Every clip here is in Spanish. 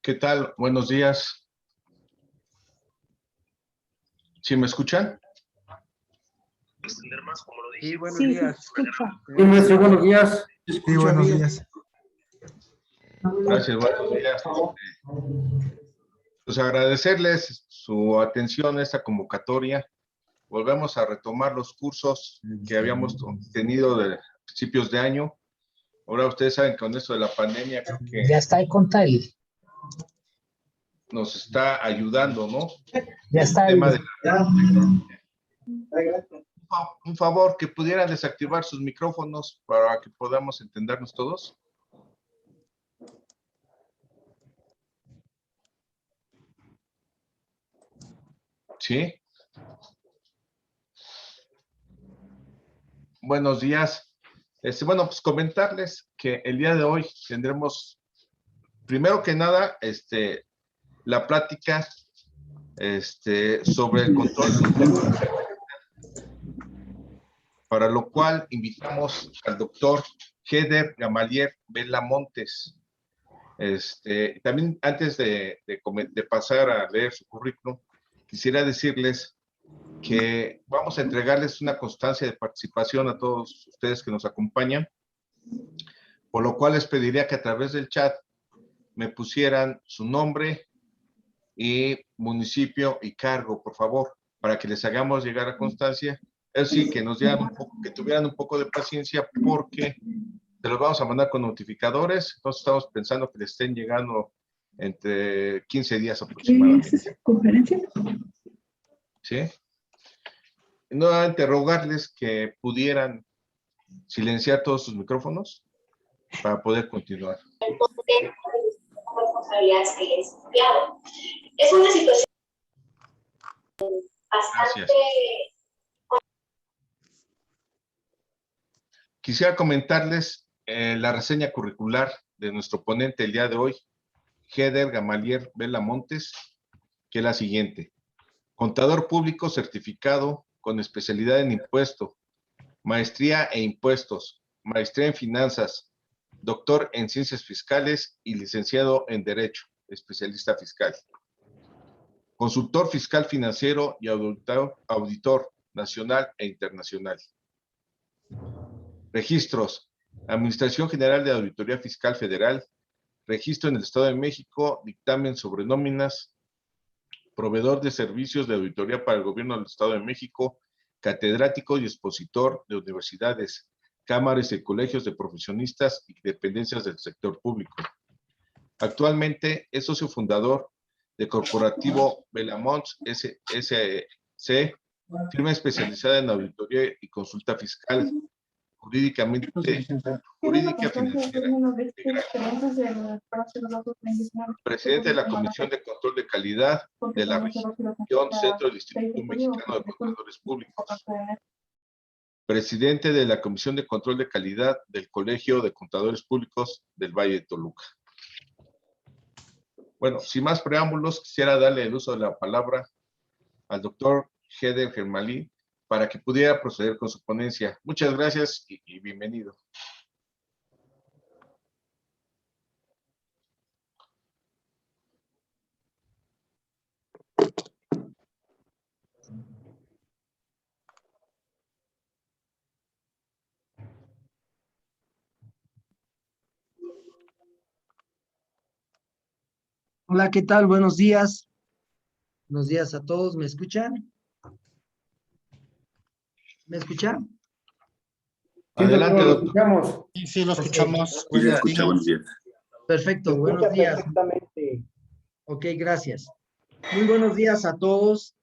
¿Qué tal? Buenos días. ¿Sí me escuchan? Sí, buenos Sí, días. se escucha. Sí, maestro, buenos días. Sí, buenos días. Gracias, buenos días. Pues agradecerles su atención a esta convocatoria. Volvemos a retomar los cursos que habíamos tenido de principios de año. Ahora ustedes saben que con esto de la pandemia creo que Ya está ahí con Tali. nos está ayudando, ¿no? Ya El está ahí. tema de un favor, que pudieran desactivar sus micrófonos para que podamos entendernos todos. ¿Sí? Buenos días. Bueno, pues comentarles que el día de hoy tendremos, primero que nada, la plática sobre el control interno, para lo cual invitamos al doctor Heder Gamaliel Vela Montes. También antes de pasar a leer su currículum, quisiera decirles que vamos a entregarles una constancia de participación a todos ustedes que nos acompañan, por lo cual les pediría que a través del chat me pusieran su nombre y municipio y cargo, por favor, para que les hagamos llegar a constancia. Es decir, que nos dieran que tuvieran un poco de paciencia, porque se los vamos a mandar con notificadores. Entonces estamos pensando que les estén llegando entre 15 días aproximadamente. ¿Qué es esa conferencia? ¿Sí? Nuevamente rogarles que pudieran silenciar todos sus micrófonos para poder continuar. Responsabilidades que les he enviado. Es una situación bastante... Gracias. Quisiera comentarles la reseña curricular de nuestro ponente el día de hoy, Heder Gamaliel Vela Montes, que es la siguiente: contador público certificado con especialidad en impuesto, maestría en impuestos, maestría en finanzas, doctor en ciencias fiscales y licenciado en derecho, especialista fiscal. Consultor fiscal financiero y auditor nacional e internacional. Registros: Administración General de Auditoría Fiscal Federal, registro en el Estado de México, dictamen sobre nóminas, proveedor de servicios de auditoría para el Gobierno del Estado de México, catedrático y expositor de universidades, cámaras y colegios de profesionistas y dependencias del sector público. Actualmente es socio fundador de Corporativo Velamonts SC, firma especializada en auditoría y consulta fiscal, jurídica financiera. Presidente de la Comisión de Control de Calidad de la Región Centro del Instituto Mexicano de Contadores Públicos. Presidente de la Comisión de Control de Calidad del Colegio de Contadores Públicos del Valle de Toluca. Bueno, sin más preámbulos, quisiera darle el uso de la palabra al doctor Heder Gamaliel para que pudiera proceder con su ponencia. Muchas gracias y bienvenido. Hola, ¿qué tal? Buenos días. Buenos días a todos. ¿Me escuchan? ¿Me escuchan? Adelante, doctor. Escuchamos. Sí, lo escuchamos. Sí, se escucha, buenos días. Perfecto, buenos días. Perfectamente. Ok, gracias. Muy buenos días a todos.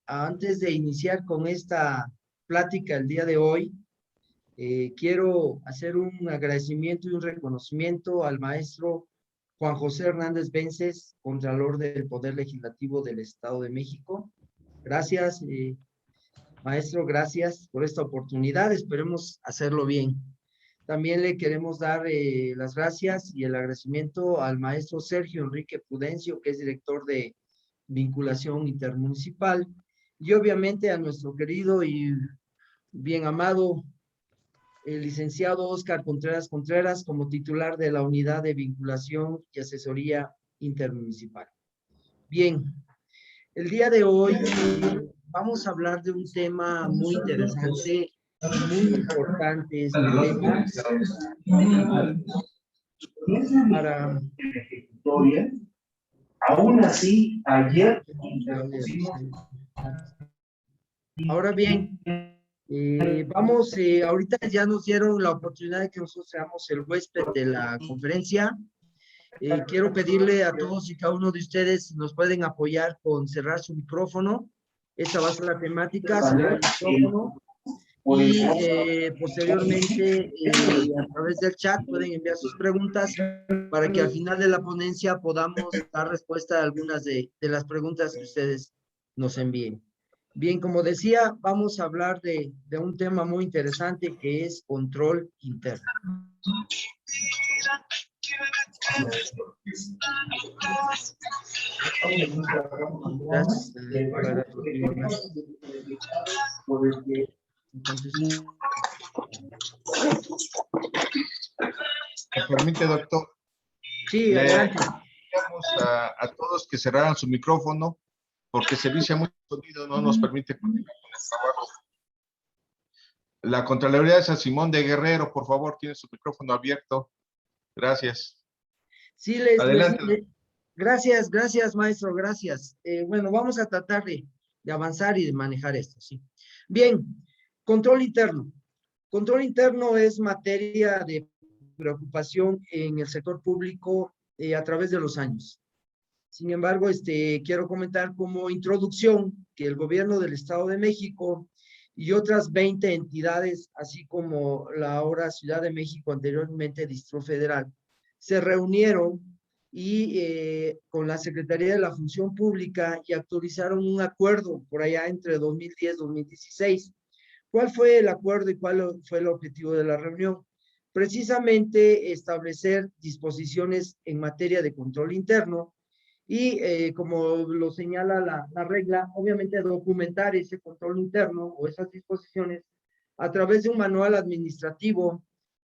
Antes de iniciar con esta plática el día de hoy, quiero hacer un agradecimiento y un reconocimiento al maestro Juan José Hernández Vences, Contralor del Poder Legislativo del Estado de México. Gracias, maestro, gracias por esta oportunidad. Esperemos hacerlo bien. También le queremos dar las gracias y el agradecimiento al maestro Sergio Enrique Prudencio, que es director de Vinculación Intermunicipal, y obviamente a nuestro querido y bien amado el licenciado Óscar Contreras Contreras, como titular de la Unidad de Vinculación y Asesoría intermunicipal. Bien, el día de hoy vamos a hablar de un tema muy interesante, muy importante este tema. Para... Aún así, ayer... Ahora bien, ahorita ya nos dieron la oportunidad de que nosotros seamos el huésped de la conferencia. Quiero pedirle a todos y cada uno de ustedes si nos pueden apoyar con cerrar su micrófono. Esa va a ser la temática, cerrar el micrófono. Y posteriormente, a través del chat, pueden enviar sus preguntas para que al final de la ponencia podamos dar respuesta a algunas de las preguntas que ustedes nos envíen. Bien, como decía, vamos a hablar de un tema muy interesante que es control interno. Gracias. Entonces, ¿me permite, doctor? sí, Le adelante. pedimos a todos que cerraran su micrófono porque se vicia mucho sonido, no nos permite continuar con el trabajo. La Contraloría de San Simón de Guerrero, por favor, tiene su micrófono abierto. Gracias. Sí, Adelante. gracias, maestro, gracias. Bueno, vamos a tratar de avanzar y de manejar esto, sí. Bien, control interno. Control interno es materia de preocupación en el sector público a través de los años. Sin embargo, quiero comentar como introducción que el gobierno del Estado de México y otras 20 entidades, así como la ahora Ciudad de México, anteriormente Distrito Federal, se reunieron y con la Secretaría de la Función Pública y actualizaron un acuerdo por allá entre 2010 y 2016. ¿Cuál fue el acuerdo y cuál fue el objetivo de la reunión? Precisamente establecer disposiciones en materia de control interno y como lo señala la regla, obviamente documentar ese control interno o esas disposiciones a través de un manual administrativo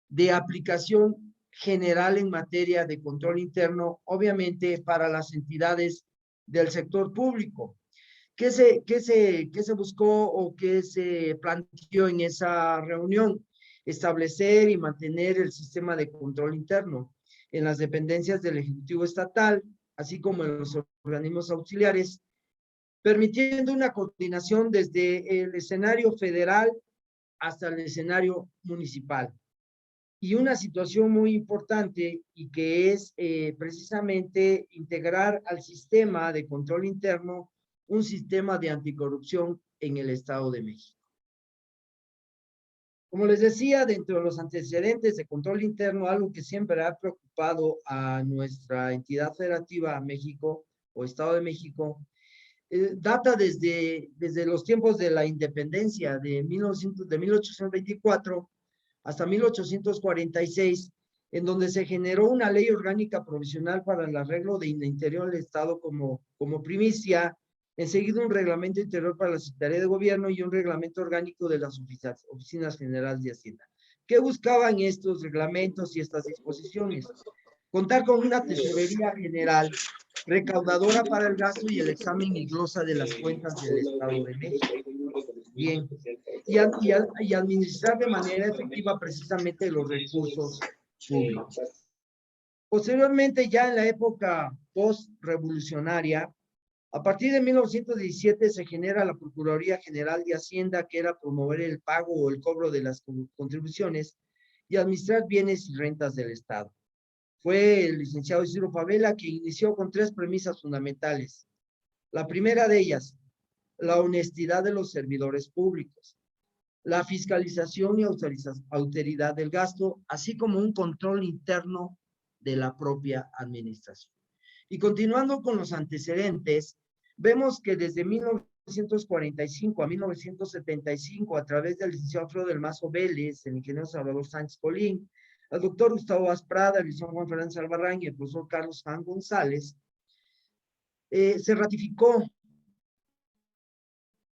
de aplicación general en materia de control interno, obviamente para las entidades del sector público. ¿Qué se buscó o qué se planteó en esa reunión? Establecer y mantener el sistema de control interno en las dependencias del Ejecutivo Estatal, así como en los organismos auxiliares, permitiendo una coordinación desde el escenario federal hasta el escenario municipal. Y una situación muy importante y que es precisamente integrar al sistema de control interno un sistema de anticorrupción en el Estado de México. Como les decía, dentro de los antecedentes de control interno, algo que siempre ha preocupado a nuestra entidad federativa, México o Estado de México, data desde los tiempos de la independencia de 1824 hasta 1846, en donde se generó una ley orgánica provisional para el arreglo del interior del Estado como primicia, enseguida un reglamento interior para la Secretaría de Gobierno y un reglamento orgánico de las oficinas generales de Hacienda. ¿Qué buscaban estos reglamentos y estas disposiciones? Contar con una tesorería general recaudadora para el gasto y el examen y glosa de las cuentas del Estado de México. Bien, y administrar de manera efectiva precisamente los recursos públicos. Posteriormente, ya en la época post-revolucionaria, a partir de 1917 se genera la Procuraduría General de Hacienda, que era promover el pago o el cobro de las contribuciones y administrar bienes y rentas del Estado. Fue el licenciado Isidro Favela que inició con 3 premisas fundamentales. La primera de ellas, la honestidad de los servidores públicos, la fiscalización y autoridad del gasto, así como un control interno de la propia administración. Y continuando con los antecedentes, vemos que desde 1945 a 1975, a través del licenciado Alfredo del Mazo Vélez, el ingeniero Salvador Sánchez Colín, el doctor Gustavo Asprada, el licenciado Juan Fernández Albarrán y el profesor Carlos Juan González, se ratificó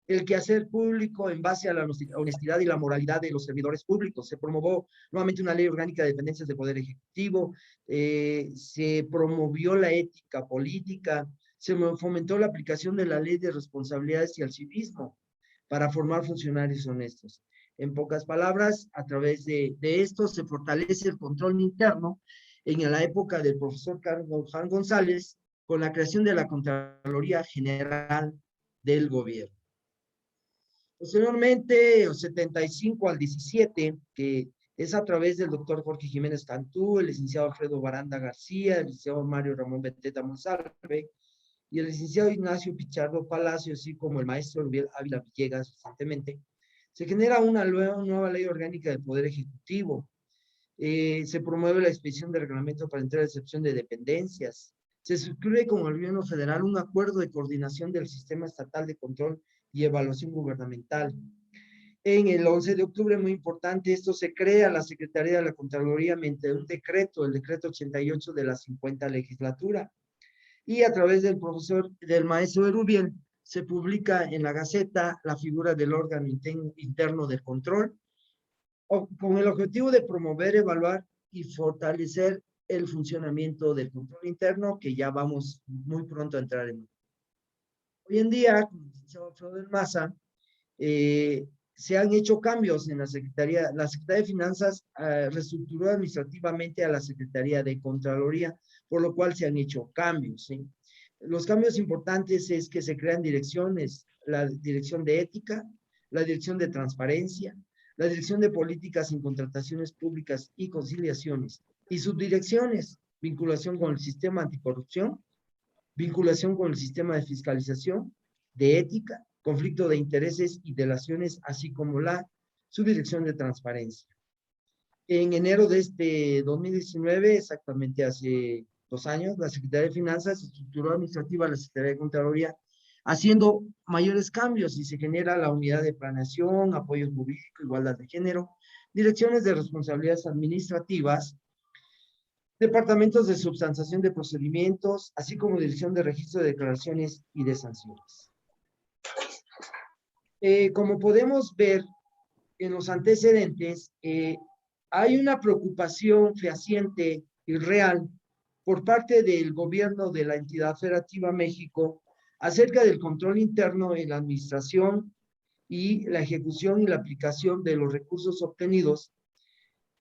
el quehacer público en base a la honestidad y la moralidad de los servidores públicos. Se promovió nuevamente una ley orgánica de dependencias del Poder Ejecutivo, se promovió la ética política, se fomentó la aplicación de la ley de responsabilidades y el civismo para formar funcionarios honestos. En pocas palabras, a través de esto se fortalece el control interno en la época del profesor Carlos Juan González, con la creación de la Contraloría General del Gobierno. Posteriormente, el 75 al 17, que es a través del doctor Jorge Jiménez Cantú, el licenciado Alfredo Baranda García, el licenciado Mario Ramón Beteta Monsalve, y el licenciado Ignacio Pichardo Palacio, así como el maestro Uriel Ávila Villegas recientemente, se genera una nueva ley orgánica del Poder Ejecutivo. Se promueve la expedición de reglamento para entrar a excepción de dependencias. Se suscribe con el gobierno federal un acuerdo de coordinación del sistema estatal de control y evaluación gubernamental. En el 11 de octubre, muy importante, esto se crea la Secretaría de la Contraloría mediante un decreto, el decreto 88 de la 50 legislatura. Y a través del maestro Erubiel, se publica en la Gaceta la figura del órgano interno de control, con el objetivo de promover, evaluar y fortalecer el funcionamiento del control interno, que ya vamos muy pronto a entrar en. Hoy en día, con el licenciado Alfredo del Maza, se han hecho cambios en la Secretaría. La Secretaría de Finanzas reestructuró administrativamente a la Secretaría de Contraloría, por lo cual se han hecho cambios, ¿sí? Los cambios importantes es que se crean direcciones, la Dirección de Ética, la Dirección de Transparencia, la Dirección de Políticas en Contrataciones Públicas y Conciliaciones, y subdirecciones, vinculación con el sistema anticorrupción, vinculación con el sistema de fiscalización, de ética, conflicto de intereses y delaciones, así como la subdirección de transparencia. En enero de este 2019, exactamente hace 2 años, la Secretaría de Finanzas estructuró administrativa la Secretaría de Contraloría, haciendo mayores cambios y se genera la unidad de planeación, apoyo jurídico, igualdad de género, direcciones de responsabilidades administrativas, departamentos de substanciación de procedimientos, así como dirección de registro de declaraciones y de sanciones. Como podemos ver en los antecedentes, hay una preocupación fehaciente y real por parte del gobierno de la entidad federativa México acerca del control interno en la administración y la ejecución y la aplicación de los recursos obtenidos,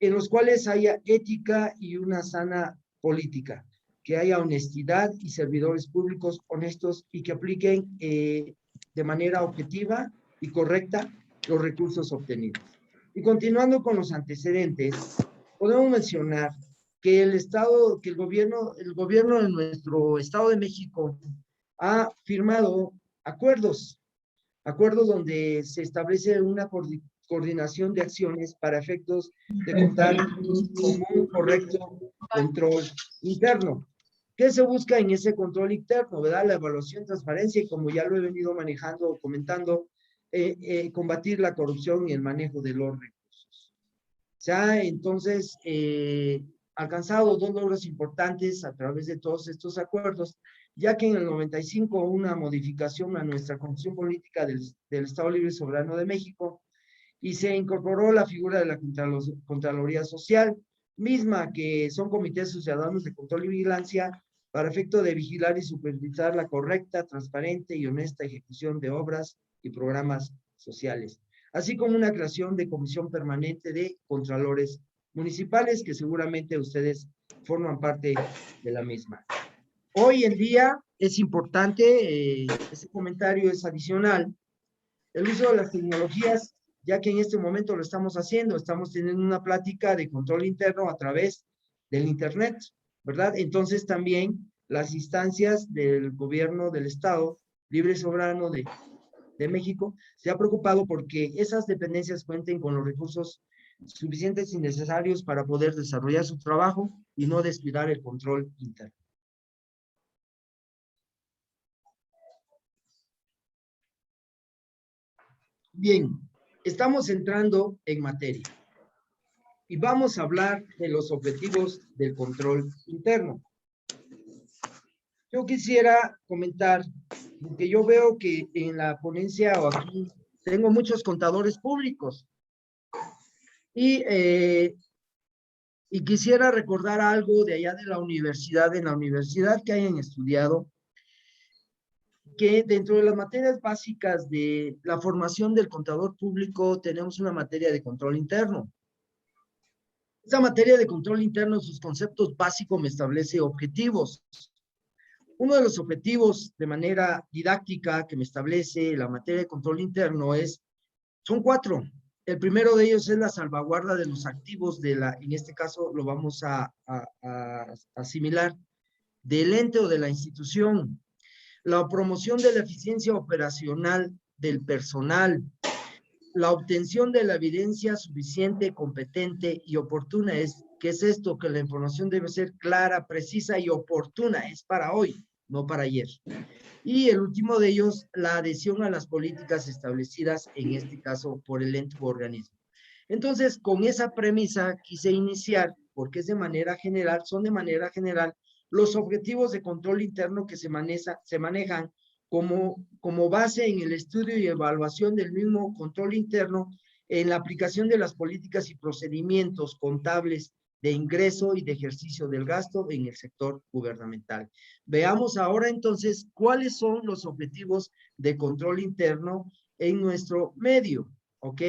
en los cuales haya ética y una sana política, que haya honestidad y servidores públicos honestos y que apliquen de manera objetiva y correcta los recursos obtenidos. Y continuando con los antecedentes, podemos mencionar que el gobierno de nuestro Estado de México ha firmado acuerdos donde se establece una coordinación de acciones para efectos de contar con un correcto control interno. ¿Qué se busca en ese control interno? ¿Verdad? La evaluación, transparencia y, como ya lo he venido manejando o comentando, combatir la corrupción y el manejo de los recursos. Se ha entonces alcanzado 2 logros importantes a través de todos estos acuerdos, ya que en el 95 hubo una modificación a nuestra Constitución Política del Estado Libre y Soberano de México y se incorporó la figura de la Contraloría Social, misma que son comités ciudadanos de control y vigilancia para efecto de vigilar y supervisar la correcta, transparente y honesta ejecución de obras y programas sociales, así como una creación de comisión permanente de contralores municipales, que seguramente ustedes forman parte de la misma. Hoy en día es importante, ese comentario es adicional, el uso de las tecnologías, ya que en este momento lo estamos haciendo, estamos teniendo una plática de control interno a través del Internet, ¿verdad? Entonces también las instancias del gobierno del Estado Libre y Soberano de México se ha preocupado porque esas dependencias cuenten con los recursos suficientes y necesarios para poder desarrollar su trabajo y no descuidar el control interno. Bien, estamos entrando en materia y vamos a hablar de los objetivos del control interno. Yo quisiera comentar, porque yo veo que en la ponencia o aquí tengo muchos contadores públicos y quisiera recordar algo de allá de la universidad, en la universidad que hayan estudiado, que dentro de las materias básicas de la formación del contador público tenemos una materia de control interno. Esa materia de control interno, sus conceptos básicos me establece objetivos. Uno de los objetivos de manera didáctica que me establece la materia de control interno son 4. El primero de ellos es la salvaguarda de los activos en este caso lo vamos a asimilar, del ente o de la institución. La promoción de la eficiencia operacional del personal, la obtención de la evidencia suficiente, competente y oportuna. ¿Qué es esto? Que la información debe ser clara, precisa y oportuna. Es para hoy, no para ayer. Y el último de ellos, la adhesión a las políticas establecidas, en este caso, por el ente u organismo. Entonces, con esa premisa quise iniciar, porque es de manera general, son de manera general los objetivos de control interno que se manejan como base en el estudio y evaluación del mismo control interno en la aplicación de las políticas y procedimientos contables de ingreso y de ejercicio del gasto en el sector gubernamental. Veamos ahora entonces cuáles son los objetivos de control interno en nuestro medio, ¿ok?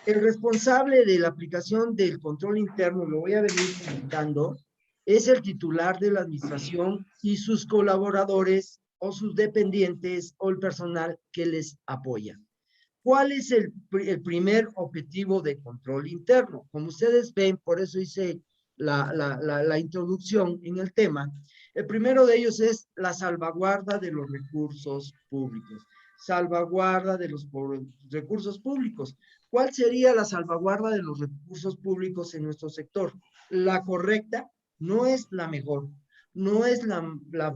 El responsable de la aplicación del control interno, lo voy a venir comentando, es el titular de la administración y sus colaboradores o sus dependientes o el personal que les apoya. ¿Cuál es el primer objetivo de control interno? Como ustedes ven, por eso hice la introducción en el tema. El primero de ellos es la salvaguarda de los recursos públicos. Salvaguarda de los recursos públicos. ¿Cuál sería la salvaguarda de los recursos públicos en nuestro sector? La correcta no es la mejor, no es la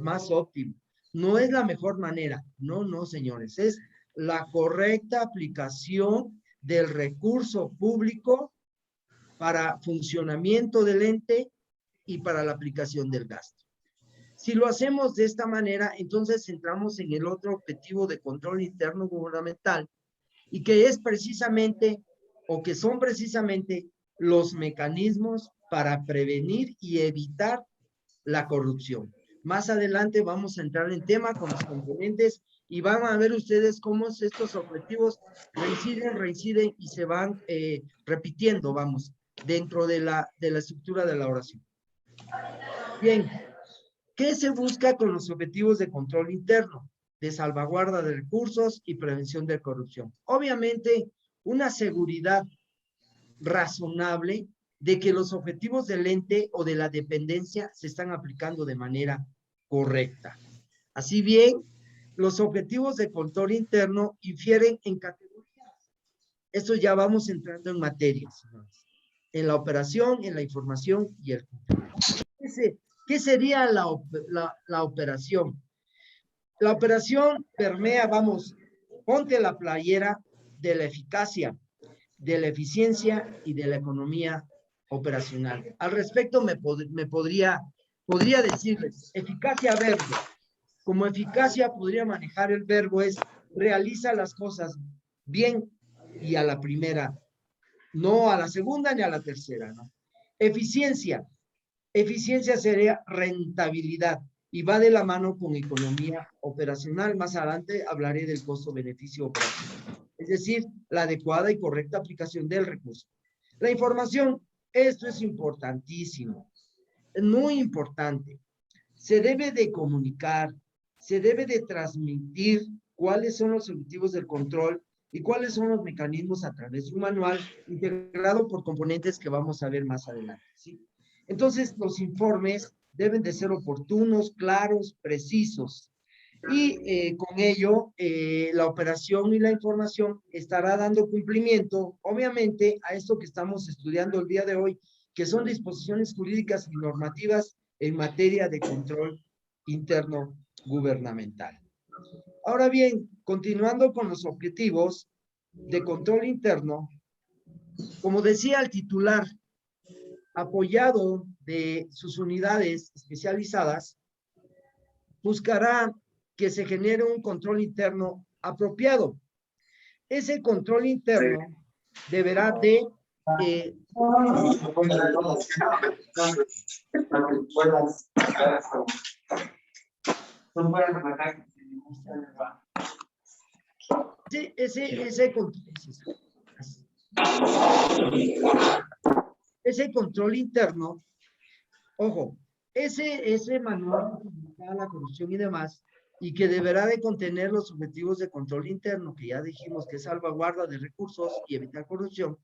más óptima, no es la mejor manera. No, no, señores, es la correcta aplicación del recurso público para funcionamiento del ente y para la aplicación del gasto. Si lo hacemos de esta manera, entonces entramos en el otro objetivo de control interno gubernamental y que es precisamente, o que son precisamente los mecanismos para prevenir y evitar la corrupción. Más adelante vamos a entrar en tema con los componentes y van a ver ustedes cómo estos objetivos reinciden y se van repitiendo, vamos, dentro de la estructura de la oración. Bien, ¿qué se busca con los objetivos de control interno? De salvaguarda de recursos y prevención de corrupción. Obviamente, una seguridad razonable de que los objetivos del ente o de la dependencia se están aplicando de manera correcta. Así bien, los objetivos de control interno infieren en categorías. Esto ya vamos entrando en materias, en la operación, en la información y el control. ¿Qué sería la operación? La operación permea, vamos, ponte la playera de la eficacia, de la eficiencia y de la economía operacional. Al respecto me podría decirles, eficacia verbo. Como eficacia podría manejar el verbo es realiza las cosas bien y a la primera, no a la segunda ni a la tercera, ¿no? Eficiencia. Eficiencia sería rentabilidad y va de la mano con economía operacional. Más adelante hablaré del costo-beneficio operacional. Es decir, la adecuada y correcta aplicación del recurso. La información, esto es importantísimo, es muy importante. Se debe de comunicar, se debe de transmitir cuáles son los objetivos del control y cuáles son los mecanismos a través de un manual integrado por componentes que vamos a ver más adelante, ¿sí? Entonces, los informes deben de ser oportunos, claros, precisos. Y con ello, la operación y la información estará dando cumplimiento, obviamente, a esto que estamos estudiando el día de hoy, que son disposiciones jurídicas y normativas en materia de control interno gubernamental. Ahora bien, continuando con los objetivos de control interno, como decía el titular, apoyado de sus unidades especializadas, buscará que se genere un control interno apropiado. Ese control interno deberá de ese control interno, ojo, ese manual para la corrupción y demás, y que deberá de contener los objetivos de control interno, que ya dijimos que es salvaguarda de recursos y evitar corrupción,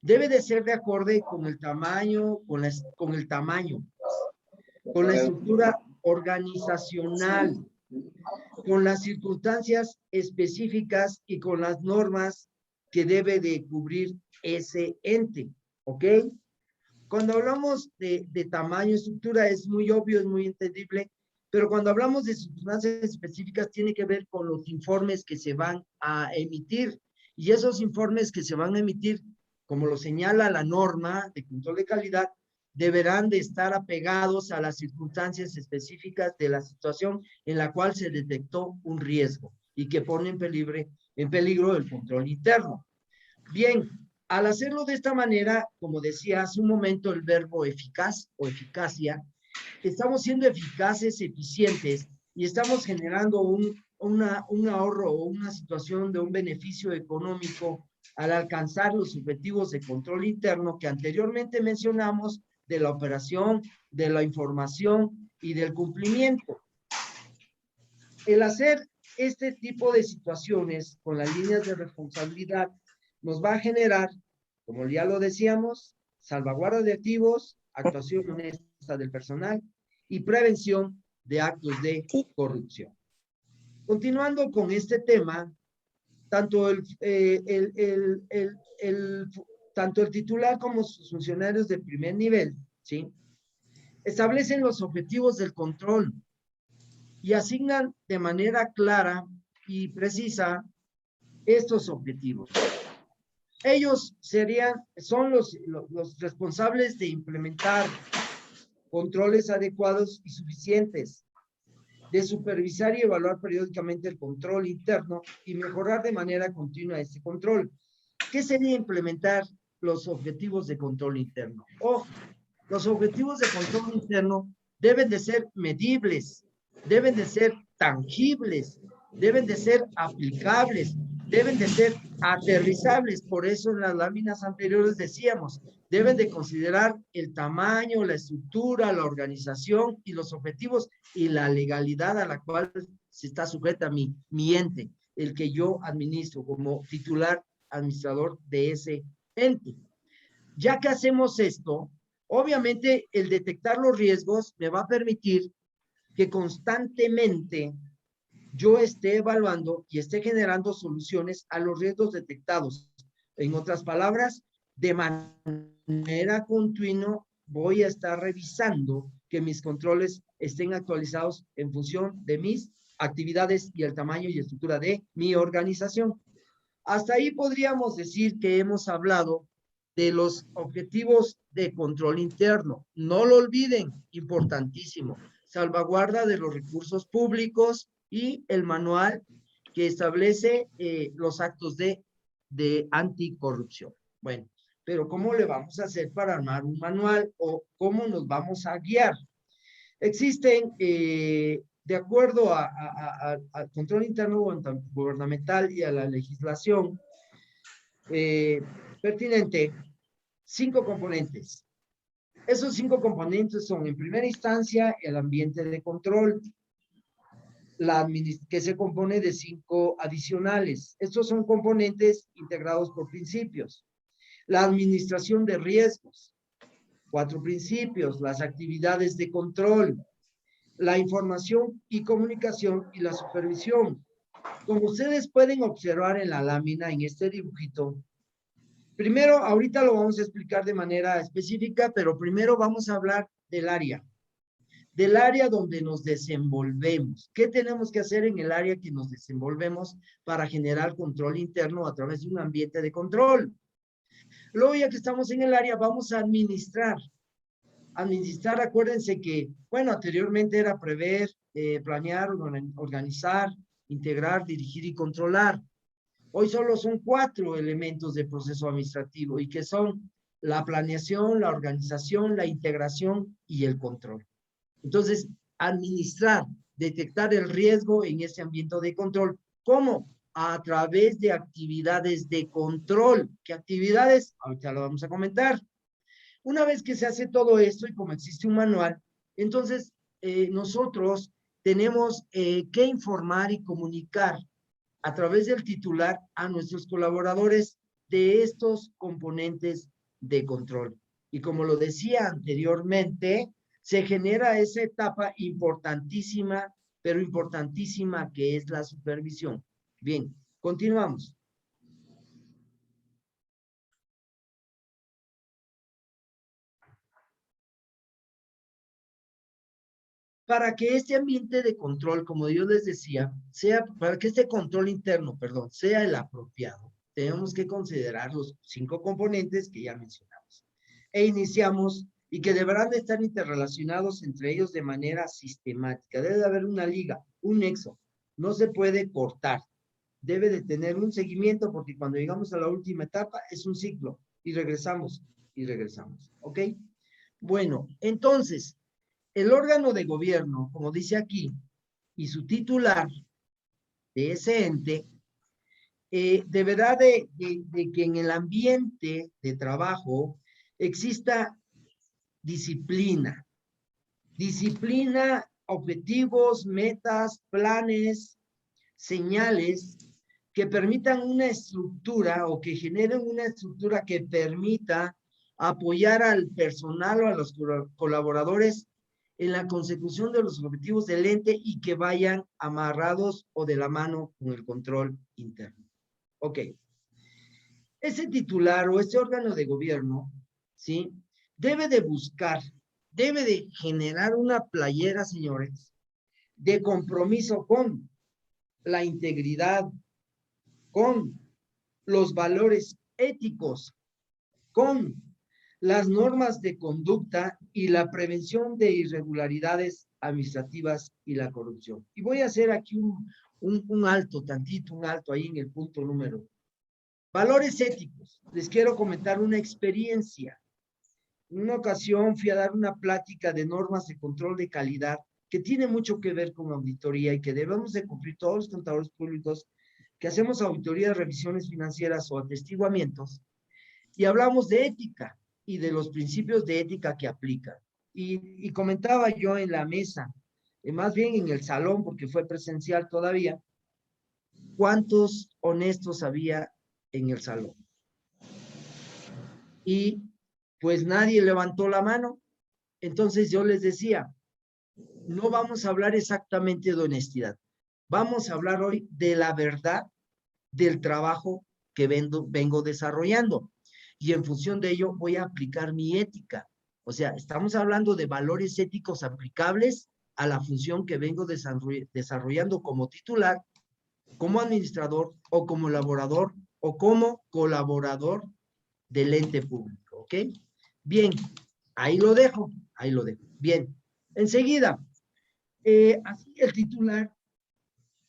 debe de ser de acorde con el tamaño, con la estructura organizacional, con las circunstancias específicas y con las normas que debe de cubrir ese ente, ¿ok? Cuando hablamos de tamaño, estructura, es muy obvio, es muy entendible, pero cuando hablamos de circunstancias específicas, tiene que ver con los informes que se van a emitir, y esos informes que se van a emitir, como lo señala la norma de control de calidad, deberán de estar apegados a las circunstancias específicas de la situación en la cual se detectó un riesgo y que pone en peligro el control interno. Bien, al hacerlo de esta manera, como decía hace un momento el verbo eficaz o eficacia, estamos siendo eficaces, eficientes y estamos generando un ahorro o una situación de un beneficio económico al alcanzar los objetivos de control interno que anteriormente mencionamos, de la operación, de la información y del cumplimiento. El hacer este tipo de situaciones con las líneas de responsabilidad nos va a generar, como ya lo decíamos, salvaguarda de activos, actuación honesta del personal y prevención de actos de corrupción. Continuando con este tema, tanto tanto el titular como sus funcionarios de primer nivel, ¿sí?, establecen los objetivos del control y asignan de manera clara y precisa estos objetivos. Ellos son los responsables de implementar controles adecuados y suficientes, de supervisar y evaluar periódicamente el control interno y mejorar de manera continua este control. ¿Qué sería implementar los objetivos de control interno? Los objetivos de control interno deben de ser medibles, deben de ser tangibles, deben de ser aplicables, deben de ser aterrizables. Por eso en las láminas anteriores decíamos, deben de considerar el tamaño, la estructura, la organización y los objetivos y la legalidad a la cual se está sujeta mi ente, el que yo administro como titular administrador de ese ente. Ya que hacemos esto, obviamente el detectar los riesgos me va a permitir que constantemente yo esté evaluando y esté generando soluciones a los riesgos detectados. En otras palabras, de manera continua voy a estar revisando que mis controles estén actualizados en función de mis actividades y el tamaño y estructura de mi organización. Hasta ahí podríamos decir que hemos hablado de los objetivos de control interno. No lo olviden, importantísimo, salvaguarda de los recursos públicos y el manual que establece los actos de anticorrupción. Bueno, pero ¿cómo le vamos a hacer para armar un manual o cómo nos vamos a guiar? Existen, de acuerdo al control interno gubernamental y a la legislación pertinente, 5 componentes. Esos 5 componentes son, en primera instancia, el ambiente de control, que se compone de 5 adicionales. Estos son componentes integrados por principios. La administración de riesgos, 4 principios, las actividades de control, la información y comunicación y la supervisión. Como ustedes pueden observar en la lámina, en este dibujito, primero, ahorita lo vamos a explicar de manera específica, pero primero vamos a hablar del área donde nos desenvolvemos. ¿Qué tenemos que hacer en el área que nos desenvolvemos para generar control interno a través de un ambiente de control? Luego, ya que estamos en el área, vamos a administrar. Administrar, acuérdense que, bueno, anteriormente era prever, planear, organizar, integrar, dirigir y controlar. Hoy solo son 4 elementos de proceso administrativo y que son la planeación, la organización, la integración y el control. Entonces, administrar, detectar el riesgo en ese ambiente de control. ¿Cómo? A través de actividades de control. ¿Qué actividades? Ahorita lo vamos a comentar. Una vez que se hace todo esto y como existe un manual, entonces nosotros tenemos que informar y comunicar a través del titular a nuestros colaboradores de estos componentes de control. Y como lo decía anteriormente, se genera esa etapa importantísima, pero importantísima, que es la supervisión. Bien, continuamos. Para que este ambiente de control, como yo les decía, para que este control interno, perdón, sea el apropiado, tenemos que considerar los 5 componentes que ya mencionamos. E iniciamos, y que deberán de estar interrelacionados entre ellos de manera sistemática. Debe de haber una liga, un nexo. No se puede cortar. Debe de tener un seguimiento, porque cuando llegamos a la última etapa es un ciclo, y regresamos, ¿ok? Bueno, entonces, el órgano de gobierno, como dice aquí, y su titular de ese ente, deberá de que en el ambiente de trabajo exista disciplina, objetivos, metas, planes, señales que permitan una estructura o que generen una estructura que permita apoyar al personal o a los colaboradores en la consecución de los objetivos del ente y que vayan amarrados o de la mano con el control interno. Ok. Ese titular o ese órgano de gobierno, ¿sí? Debe de generar una playera, señores, de compromiso con la integridad, con los valores éticos, con las normas de conducta y la prevención de irregularidades administrativas y la corrupción. Y voy a hacer aquí un alto, tantito, un alto ahí en el punto número. Valores éticos. Les quiero comentar una experiencia. En una ocasión fui a dar una plática de normas de control de calidad que tiene mucho que ver con auditoría y que debemos de cumplir todos los contadores públicos que hacemos auditorías, revisiones financieras o atestiguamientos. Y hablamos de ética y de los principios de ética que aplican. Y comentaba yo en la mesa, más bien en el salón, porque fue presencial todavía, cuántos honestos había en el salón. Y pues nadie levantó la mano. Entonces yo les decía, no vamos a hablar exactamente de honestidad. Vamos a hablar hoy de la verdad del trabajo que vengo desarrollando. Y en función de ello voy a aplicar mi ética. O sea, estamos hablando de valores éticos aplicables a la función que vengo desarrollando como titular, como administrador o como laborador o como colaborador del ente público, ¿ok? Bien, ahí lo dejo. Bien, enseguida, así el titular,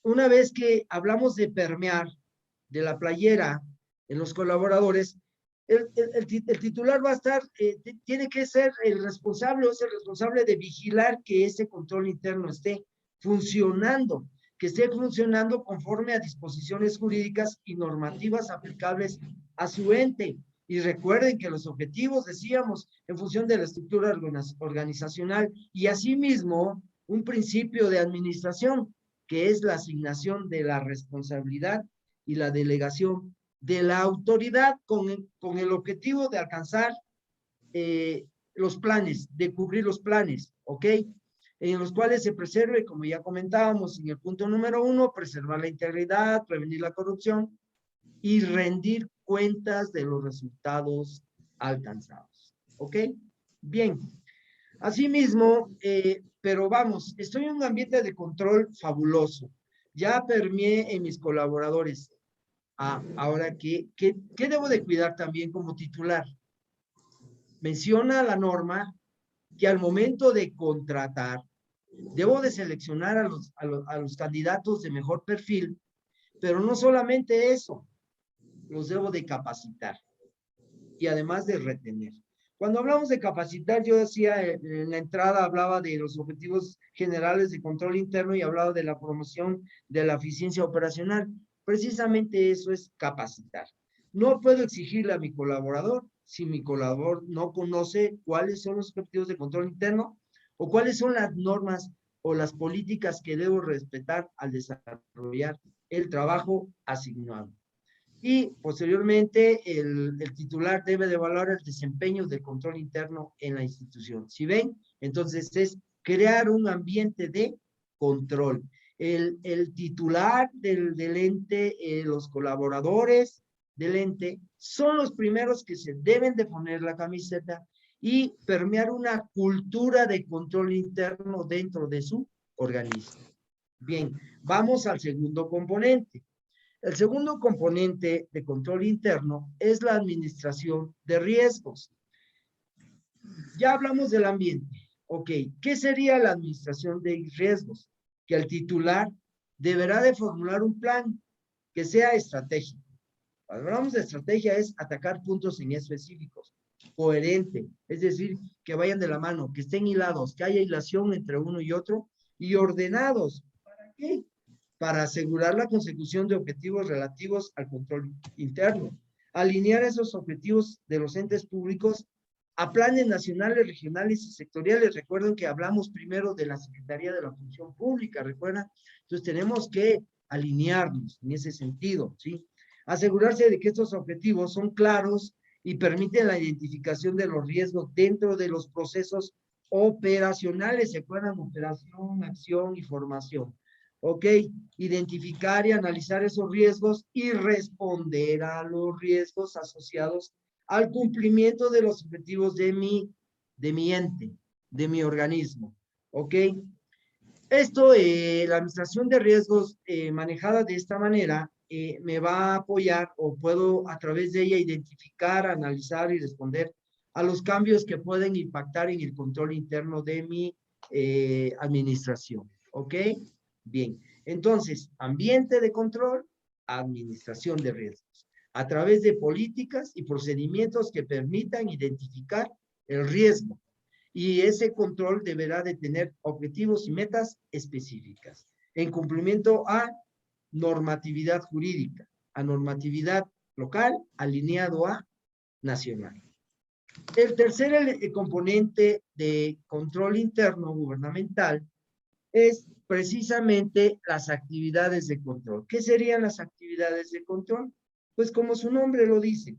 una vez que hablamos de permear de la playera en los colaboradores, el titular va a estar, tiene que ser el responsable, o es el responsable de vigilar que ese control interno esté funcionando, que esté funcionando conforme a disposiciones jurídicas y normativas aplicables a su ente. Y recuerden que los objetivos, decíamos, en función de la estructura organizacional y asimismo un principio de administración, que es la asignación de la responsabilidad y la delegación de la autoridad con el objetivo de alcanzar los planes, de cubrir los planes, ¿ok? En los cuales se preserve, como ya comentábamos en el punto número 1, preservar la integridad, prevenir la corrupción y rendir cuentas de los resultados alcanzados, ¿ok? Bien, asimismo, pero vamos, estoy en un ambiente de control fabuloso. Ya permeé en mis colaboradores. Ahora, ¿qué debo de cuidar también como titular? Menciona la norma que al momento de contratar, debo de seleccionar a los candidatos de mejor perfil, pero no solamente eso, los debo de capacitar y además de retener. Cuando hablamos de capacitar, yo decía en la entrada, hablaba de los objetivos generales de control interno y hablaba de la promoción de la eficiencia operacional. Precisamente eso es capacitar. No puedo exigirle a mi colaborador si mi colaborador no conoce cuáles son los objetivos de control interno o cuáles son las normas o las políticas que debo respetar al desarrollar el trabajo asignado. Y posteriormente el titular debe de evaluar el desempeño del control interno en la institución. Si ven, entonces es crear un ambiente de control. El titular del ente, los colaboradores del ente, son los primeros que se deben de poner la camiseta y permear una cultura de control interno dentro de su organismo. Bien, vamos al segundo componente. El segundo componente de control interno es la administración de riesgos. Ya hablamos del ambiente. Ok, ¿qué sería la administración de riesgos? Que el titular deberá de formular un plan que sea estratégico. Cuando hablamos de estrategia es atacar puntos en específicos, coherente, es decir, que vayan de la mano, que estén hilados, que haya hilación entre uno y otro y ordenados. ¿Para qué? Para asegurar la consecución de objetivos relativos al control interno. Alinear esos objetivos de los entes públicos a planes nacionales, regionales y sectoriales. Recuerden que hablamos primero de la Secretaría de la Función Pública, ¿recuerdan? Entonces tenemos que alinearnos en ese sentido, ¿sí? Asegurarse de que estos objetivos son claros y permiten la identificación de los riesgos dentro de los procesos operacionales. ¿Se acuerdan? Operación, acción y formación. Ok, identificar y analizar esos riesgos y responder a los riesgos asociados al cumplimiento de los objetivos de mi ente, de mi organismo. Ok, esto, la administración de riesgos manejada de esta manera me va a apoyar o puedo a través de ella identificar, analizar y responder a los cambios que pueden impactar en el control interno de mi administración. ¿Ok? Bien. Entonces, ambiente de control, administración de riesgos. A través de políticas y procedimientos que permitan identificar el riesgo. Y ese control deberá de tener objetivos y metas específicas. En cumplimiento a normatividad jurídica, a normatividad local, alineado a nacional. El tercer componente de control interno gubernamental es precisamente las actividades de control. ¿Qué serían las actividades de control? Pues como su nombre lo dice,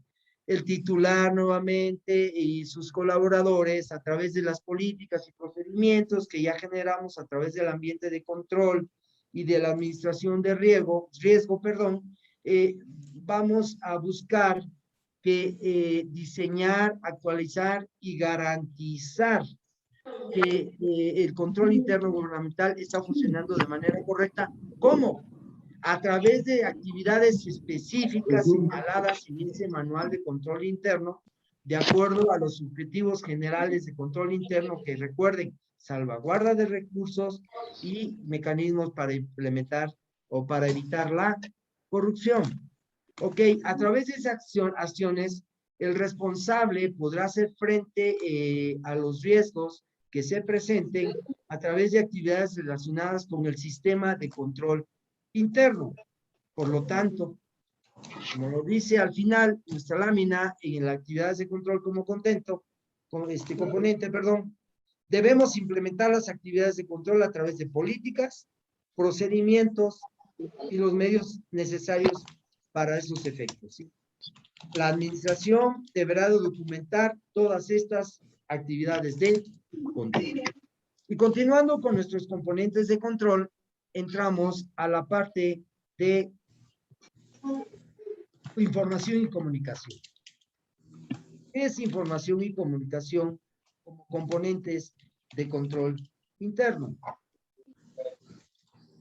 el titular nuevamente y sus colaboradores a través de las políticas y procedimientos que ya generamos a través del ambiente de control y de la administración de riesgo, vamos a buscar que diseñar, actualizar y garantizar que el control interno gubernamental está funcionando de manera correcta. ¿Cómo? A través de actividades específicas señaladas en ese manual de control interno, de acuerdo a los objetivos generales de control interno que recuerden, salvaguarda de recursos y mecanismos para implementar o para evitar la corrupción. Ok, a través de esas acciones, el responsable podrá hacer frente a los riesgos que se presenten a través de actividades relacionadas con el sistema de control interno. Por lo tanto, como lo dice al final nuestra lámina, en las actividades de control como componente, debemos implementar las actividades de control a través de políticas, procedimientos y los medios necesarios para esos efectos, ¿sí? La administración deberá de documentar todas estas actividades de control. Y continuando con nuestros componentes de control, entramos a la parte de información y comunicación. ¿Qué es información y comunicación como componentes de control interno?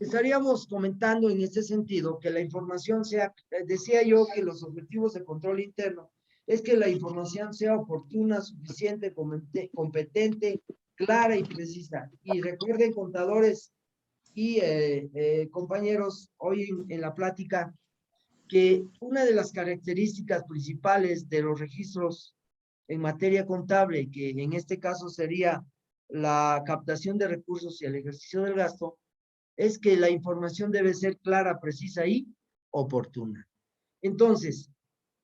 Estaríamos comentando en este sentido que la información sea, decía yo que los objetivos de control interno es que la información sea oportuna, suficiente, competente clara y precisa. Y recuerden, contadores y compañeros, hoy en la plática, que una de las características principales de los registros en materia contable, que en este caso sería la captación de recursos y el ejercicio del gasto, es que la información debe ser clara, precisa y oportuna. Entonces,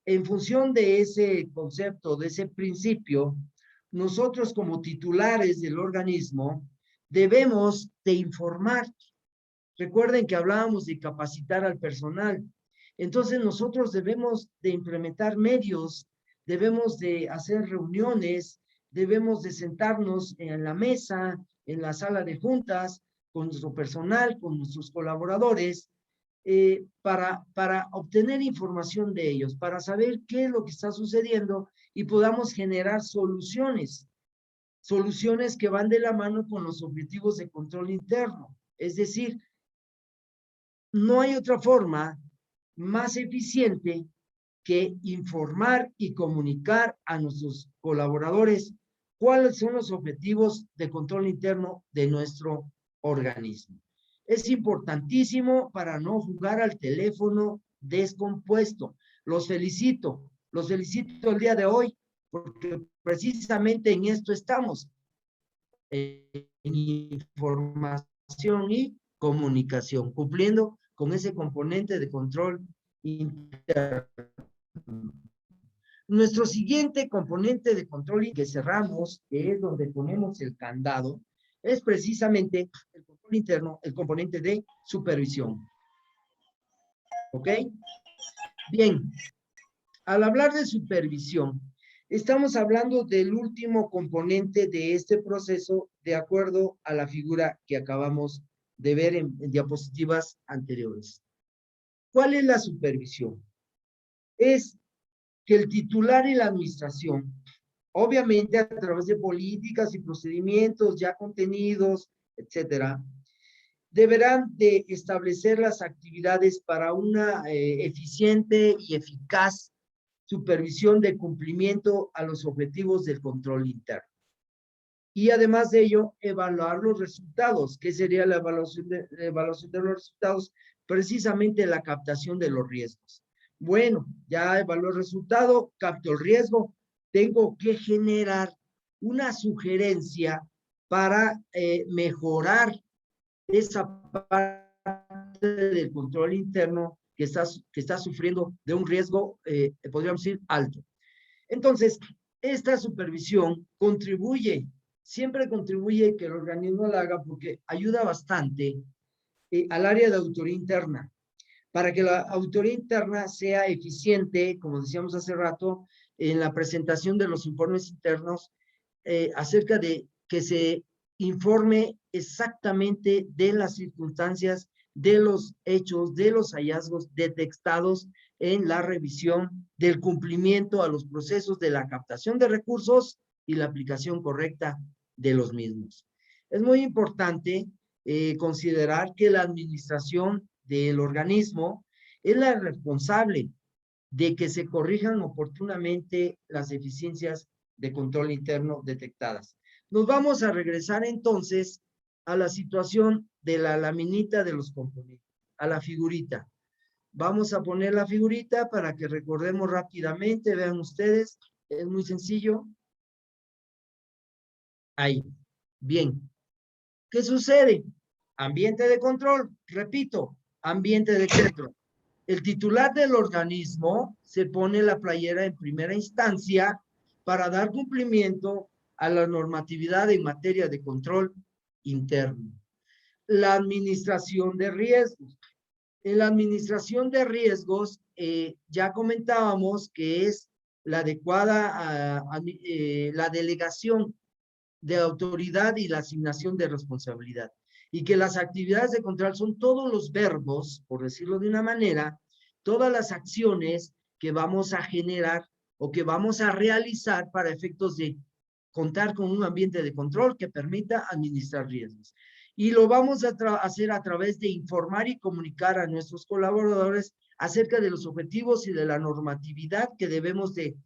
en función de ese concepto, de ese principio, nosotros como titulares del organismo debemos de informar. Recuerden que hablábamos de capacitar al personal. Entonces nosotros debemos de implementar medios, debemos de hacer reuniones, debemos de sentarnos en la mesa, en la sala de juntas, con nuestro personal, con nuestros colaboradores, para obtener información de ellos, para saber qué es lo que está sucediendo y podamos generar soluciones que van de la mano con los objetivos de control interno. Es decir, no hay otra forma más eficiente que informar y comunicar a nuestros colaboradores cuáles son los objetivos de control interno de nuestro organismo. Es importantísimo para no jugar al teléfono descompuesto. Los felicito el día de hoy, porque precisamente en esto estamos, en información y comunicación, cumpliendo con ese componente de control interno. Nuestro siguiente componente de control que cerramos, que es donde ponemos el candado, es precisamente el control interno, el componente de supervisión. ¿Ok? Bien, al hablar de supervisión, estamos hablando del último componente de este proceso de acuerdo a la figura que acabamos de ver en diapositivas anteriores. ¿Cuál es la supervisión? Es que el titular y la administración, obviamente a través de políticas y procedimientos ya contenidos, etcétera, deberán de establecer las actividades para una eficiente y eficaz supervisión de cumplimiento a los objetivos del control interno. Y además de ello, evaluar los resultados. ¿Qué sería la evaluación de los resultados? Precisamente la captación de los riesgos. Bueno, ya evalué el resultado, capto el riesgo, tengo que generar una sugerencia para mejorar esa parte del control interno que está sufriendo de un riesgo, podríamos decir, alto. Entonces, esta supervisión siempre contribuye que el organismo la haga porque ayuda bastante al área de auditoría interna, para que la auditoría interna sea eficiente, como decíamos hace rato, en la presentación de los informes internos, acerca de que se informe exactamente de las circunstancias, de los hechos, de los hallazgos detectados en la revisión del cumplimiento a los procesos de la captación de recursos y la aplicación correcta de los mismos. Es muy importante considerar que la administración del organismo es la responsable de que se corrijan oportunamente las deficiencias de control interno detectadas. Nos vamos a regresar entonces a la situación de la laminita de los componentes, a la figurita. Vamos a poner la figurita para que recordemos rápidamente, vean ustedes, es muy sencillo. Ahí, bien. ¿Qué sucede? Ambiente de control, repito, ambiente de control. El titular del organismo se pone la playera en primera instancia para dar cumplimiento a la normatividad en materia de control interno. La administración de riesgos. En la administración de riesgos, ya comentábamos que es la adecuada, la delegación de autoridad y la asignación de responsabilidad. Y que las actividades de control son todos los verbos, por decirlo de una manera, todas las acciones que vamos a generar o que vamos a realizar para efectos de contar con un ambiente de control que permita administrar riesgos. Y lo vamos a hacer a través de informar y comunicar a nuestros colaboradores acerca de los objetivos y de la normatividad que debemos de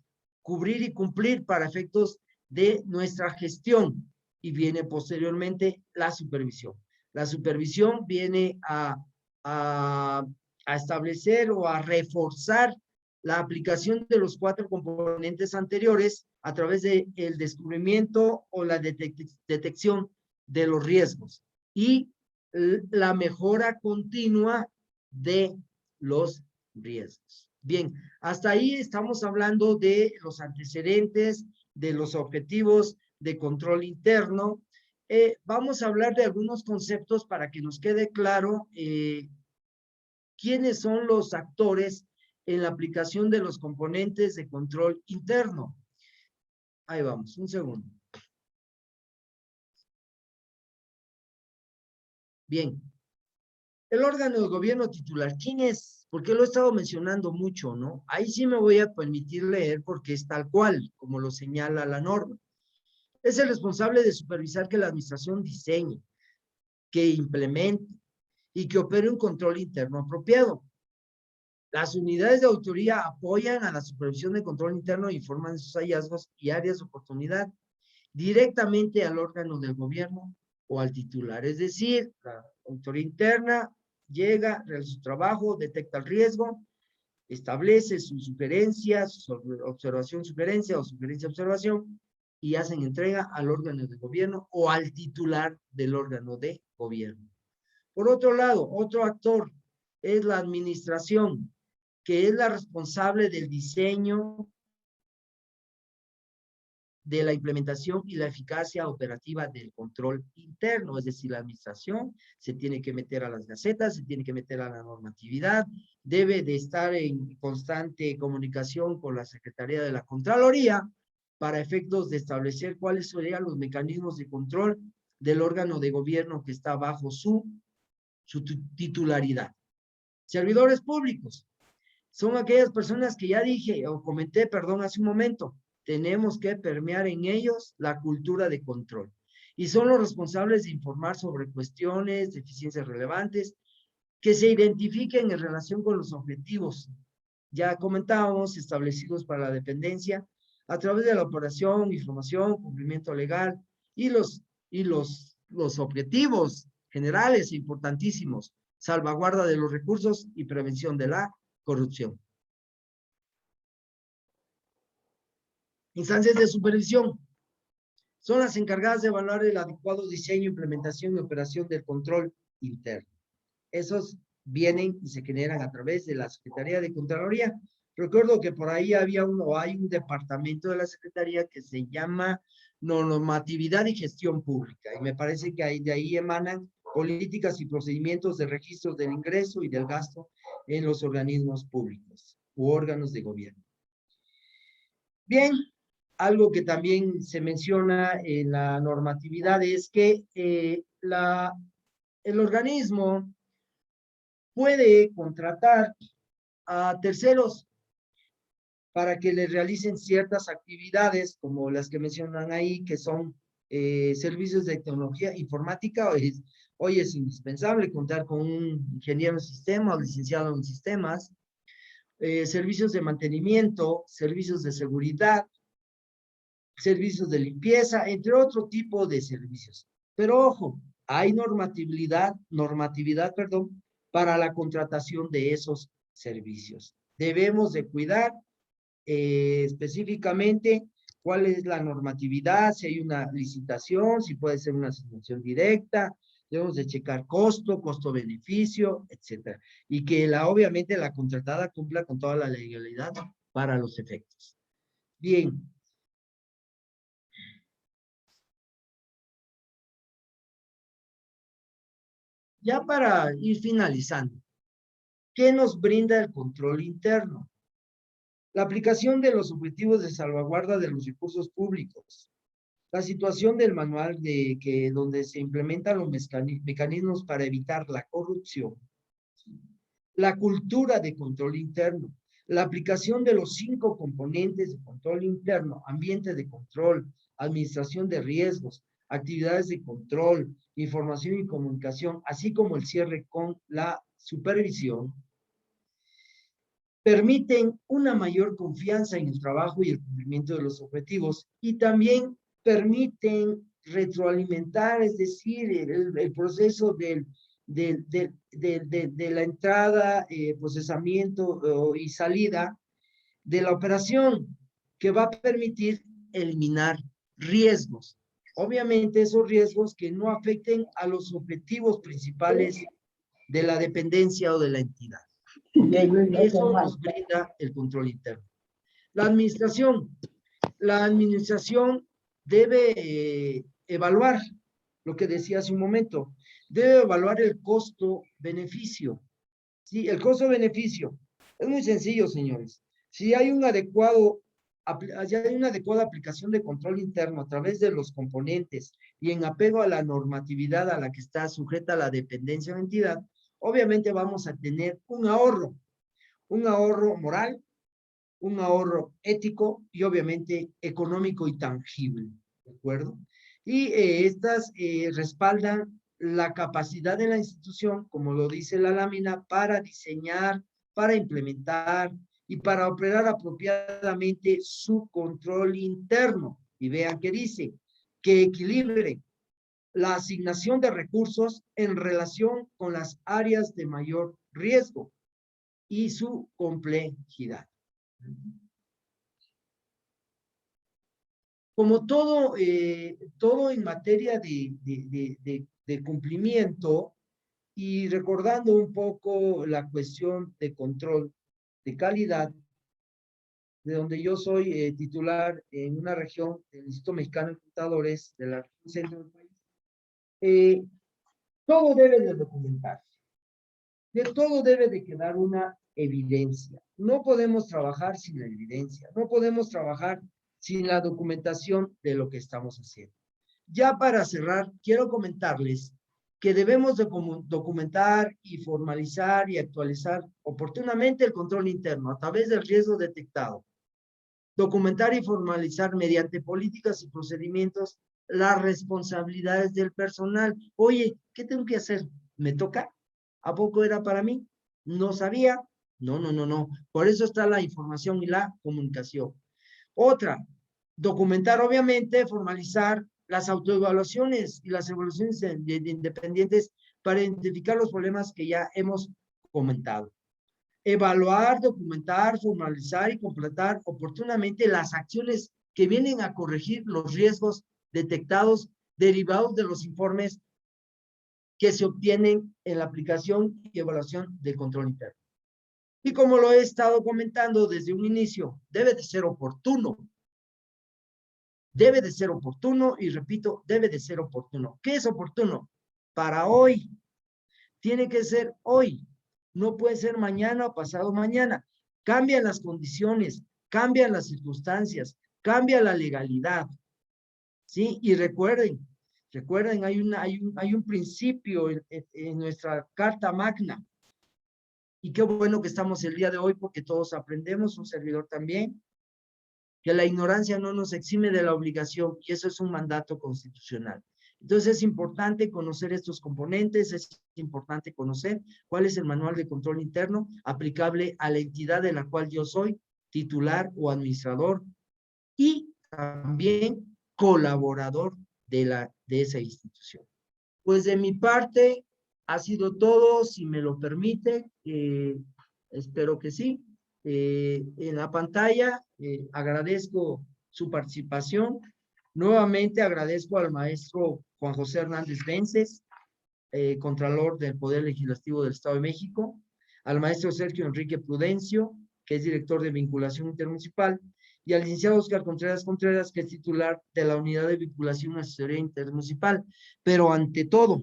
cubrir y cumplir para efectos de nuestra gestión y viene posteriormente la supervisión. La supervisión viene a establecer o a reforzar la aplicación de los 4 componentes anteriores a través del descubrimiento o la detección de los riesgos y la mejora continua de los riesgos. Bien, hasta ahí estamos hablando de los antecedentes, de los objetivos de control interno. Vamos a hablar de algunos conceptos para que nos quede claro quiénes son los actores en la aplicación de los componentes de control interno. Ahí vamos, un segundo. Bien. El órgano de gobierno titular, ¿quién es? Porque lo he estado mencionando mucho, ¿no? Ahí sí me voy a permitir leer porque es tal cual, como lo señala la norma. Es el responsable de supervisar que la administración diseñe, que implemente y que opere un control interno apropiado. Las unidades de autoría apoyan a la supervisión de control interno e informan de sus hallazgos y áreas de oportunidad directamente al órgano del gobierno o al titular. Es decir, la autoría interna llega, realiza su trabajo, detecta el riesgo, establece sus sugerencias, su observación, sugerencia o sugerencia, observación, y hacen entrega al órgano de gobierno o al titular del órgano de gobierno. Por otro lado, otro actor es la administración, que es la responsable del diseño, de la implementación y la eficacia operativa del control interno, es decir, la administración se tiene que meter a las gacetas, se tiene que meter a la normatividad, debe de estar en constante comunicación con la Secretaría de la Contraloría para efectos de establecer cuáles serían los mecanismos de control del órgano de gobierno que está bajo su titularidad. Servidores públicos son aquellas personas que ya dije o comenté, perdón, hace un momento. Tenemos que permear en ellos la cultura de control. Y son los responsables de informar sobre cuestiones, deficiencias relevantes, que se identifiquen en relación con los objetivos, ya comentábamos, establecidos para la dependencia, a través de la operación, información, cumplimiento legal, y los objetivos generales e importantísimos, salvaguarda de los recursos y prevención de la corrupción. Instancias de supervisión son las encargadas de evaluar el adecuado diseño, implementación y operación del control interno. Esos vienen y se generan a través de la Secretaría de Contraloría. Recuerdo que por ahí hay un departamento de la Secretaría que se llama Normatividad y Gestión Pública, y me parece que de ahí emanan políticas y procedimientos de registro del ingreso y del gasto en los organismos públicos u órganos de gobierno. Bien, algo que también se menciona en la normatividad es que el organismo puede contratar a terceros para que le realicen ciertas actividades como las que mencionan ahí, que son servicios de tecnología informática. Hoy es indispensable contar con un ingeniero en sistemas, licenciado en sistemas, servicios de mantenimiento, servicios de seguridad, servicios de limpieza, entre otro tipo de servicios. Pero ojo, hay normatividad, para la contratación de esos servicios. Debemos de cuidar específicamente cuál es la normatividad, si hay una licitación, si puede ser una asignación directa, debemos de checar costo-beneficio, etcétera. Y que obviamente la contratada cumpla con toda la legalidad para los efectos. Bien. Ya para ir finalizando, ¿qué nos brinda el control interno? La aplicación de los objetivos de salvaguarda de los recursos públicos, la situación del manual donde se implementan los mecanismos para evitar la corrupción, la cultura de control interno, la aplicación de los 5 componentes de control interno, ambiente de control, administración de riesgos, actividades de control, información y comunicación, así como el cierre con la supervisión, permiten una mayor confianza en el trabajo y el cumplimiento de los objetivos y también permiten retroalimentar, es decir, el proceso de la entrada, procesamiento y salida de la operación, que va a permitir eliminar riesgos. Obviamente esos riesgos que no afecten a los objetivos principales de la dependencia o de la entidad. Eso nos brinda el control interno. La administración debe evaluar lo que decía hace un momento, debe evaluar el costo-beneficio. ¿Sí? El costo-beneficio es muy sencillo, señores. Si hay una adecuada aplicación de control interno a través de los componentes y en apego a la normatividad a la que está sujeta la dependencia o entidad, obviamente vamos a tener un ahorro moral, un ahorro ético y obviamente económico y tangible, ¿de acuerdo? Y estas respaldan la capacidad de la institución, como lo dice la lámina, para diseñar, para implementar y para operar apropiadamente su control interno. Y vean que dice, que equilibre la asignación de recursos en relación con las áreas de mayor riesgo y su complejidad. Como todo en materia de cumplimiento, y recordando un poco la cuestión de control de calidad, de donde yo soy titular en una región del Instituto Mexicano de Contadores de la región centro del país, todo debe de documentarse. De todo debe de quedar una evidencia. No podemos trabajar sin la evidencia. No podemos trabajar sin la documentación de lo que estamos haciendo. Ya para cerrar, quiero comentarles que debemos de documentar y formalizar y actualizar oportunamente el control interno a través del riesgo detectado. Documentar y formalizar mediante políticas y procedimientos las responsabilidades del personal. Oye, ¿qué tengo que hacer? ¿Me toca? ¿A poco era para mí? ¿No sabía? No. Por eso está la información y la comunicación. Otra, documentar obviamente, formalizar las autoevaluaciones y las evaluaciones independientes para identificar los problemas que ya hemos comentado. Evaluar, documentar, formalizar y completar oportunamente las acciones que vienen a corregir los riesgos detectados derivados de los informes que se obtienen en la aplicación y evaluación del control interno. Y como lo he estado comentando desde un inicio, debe de ser oportuno. Debe de ser oportuno y repito, debe de ser oportuno. ¿Qué es oportuno? Para hoy. Tiene que ser hoy. No puede ser mañana o pasado mañana. Cambian las condiciones, cambian las circunstancias, cambia la legalidad. ¿Sí? Y recuerden, hay un principio en nuestra Carta Magna. Y qué bueno que estamos el día de hoy porque todos aprendemos, un servidor también, que la ignorancia no nos exime de la obligación y eso es un mandato constitucional. Entonces es importante conocer estos componentes, es importante conocer cuál es el manual de control interno aplicable a la entidad de la cual yo soy titular o administrador y también colaborador de esa institución. Pues de mi parte ha sido todo, si me lo permite, espero que sí. En la pantalla agradezco su participación. Nuevamente agradezco al maestro Juan José Hernández Vences, Contralor del Poder Legislativo del Estado de México, al maestro Sergio Enrique Prudencio, que es director de vinculación intermunicipal, y al licenciado Oscar Contreras, que es titular de la Unidad de Vinculación y Asesoría Intermunicipal. Pero ante todo,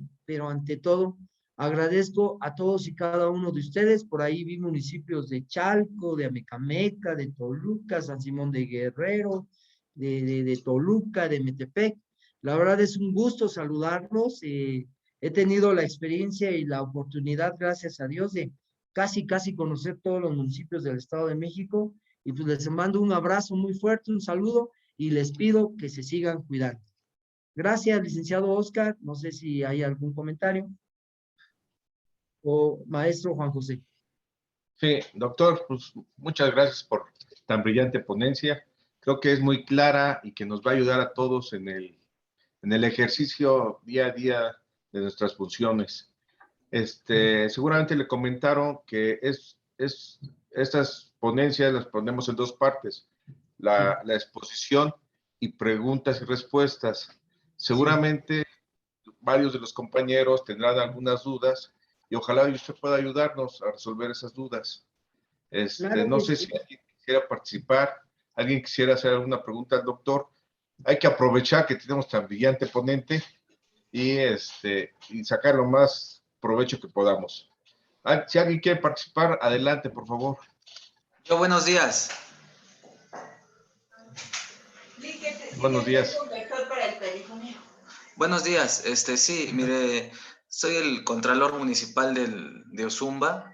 agradezco a todos y cada uno de ustedes. Por ahí vi municipios de Chalco, de Amecameca, de Toluca, San Simón de Guerrero, de Toluca, de Metepec. La verdad es un gusto saludarlos. He tenido la experiencia y la oportunidad, gracias a Dios, de casi conocer todos los municipios del Estado de México. Y pues les mando un abrazo muy fuerte, un saludo, y les pido que se sigan cuidando. Gracias, licenciado Oscar. No sé si hay algún comentario. O maestro Juan José. Sí, doctor, pues muchas gracias por tan brillante ponencia. Creo que es muy clara y que nos va a ayudar a todos en en el ejercicio día a día de nuestras funciones. Seguramente le comentaron que estas ponencias las ponemos en dos partes, la exposición y preguntas y respuestas. Seguramente varios de los compañeros tendrán algunas dudas y ojalá usted pueda ayudarnos a resolver esas dudas. Claro No que sé sí. si alguien quisiera participar, alguien quisiera hacer alguna pregunta al doctor. Hay que aprovechar que tenemos tan brillante ponente y sacar lo más provecho que podamos. Si alguien quiere participar, adelante, por favor. Buenos días. Buenos días. Buenos días. Sí, mire, soy el Contralor Municipal de Ozumba.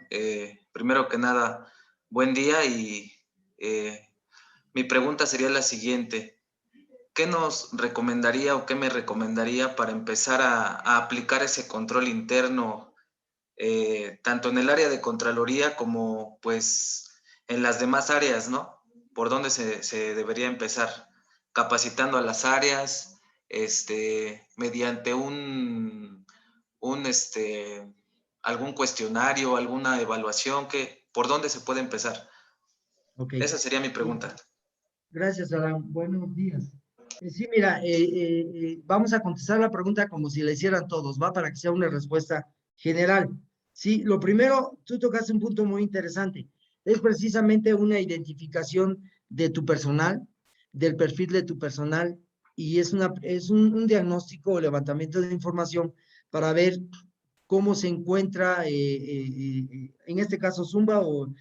Primero que nada, buen día y mi pregunta sería la siguiente. ¿Qué nos recomendaría o qué me recomendaría para empezar a aplicar ese control interno, tanto en el área de Contraloría como pues en las demás áreas, ¿no? ¿Por dónde se debería empezar? Capacitando a las áreas, mediante algún cuestionario, alguna evaluación, ¿por dónde se puede empezar? Ok. Esa sería mi pregunta. Gracias, Adán. Buenos días. Sí, mira, vamos a contestar la pregunta como si la hicieran todos, ¿va? Para que sea una respuesta general. Sí, lo primero, tú tocaste un punto muy interesante. Es precisamente una identificación de tu personal, del perfil de tu personal, y es un diagnóstico o levantamiento de información para ver cómo se encuentra, en este caso, Zumba o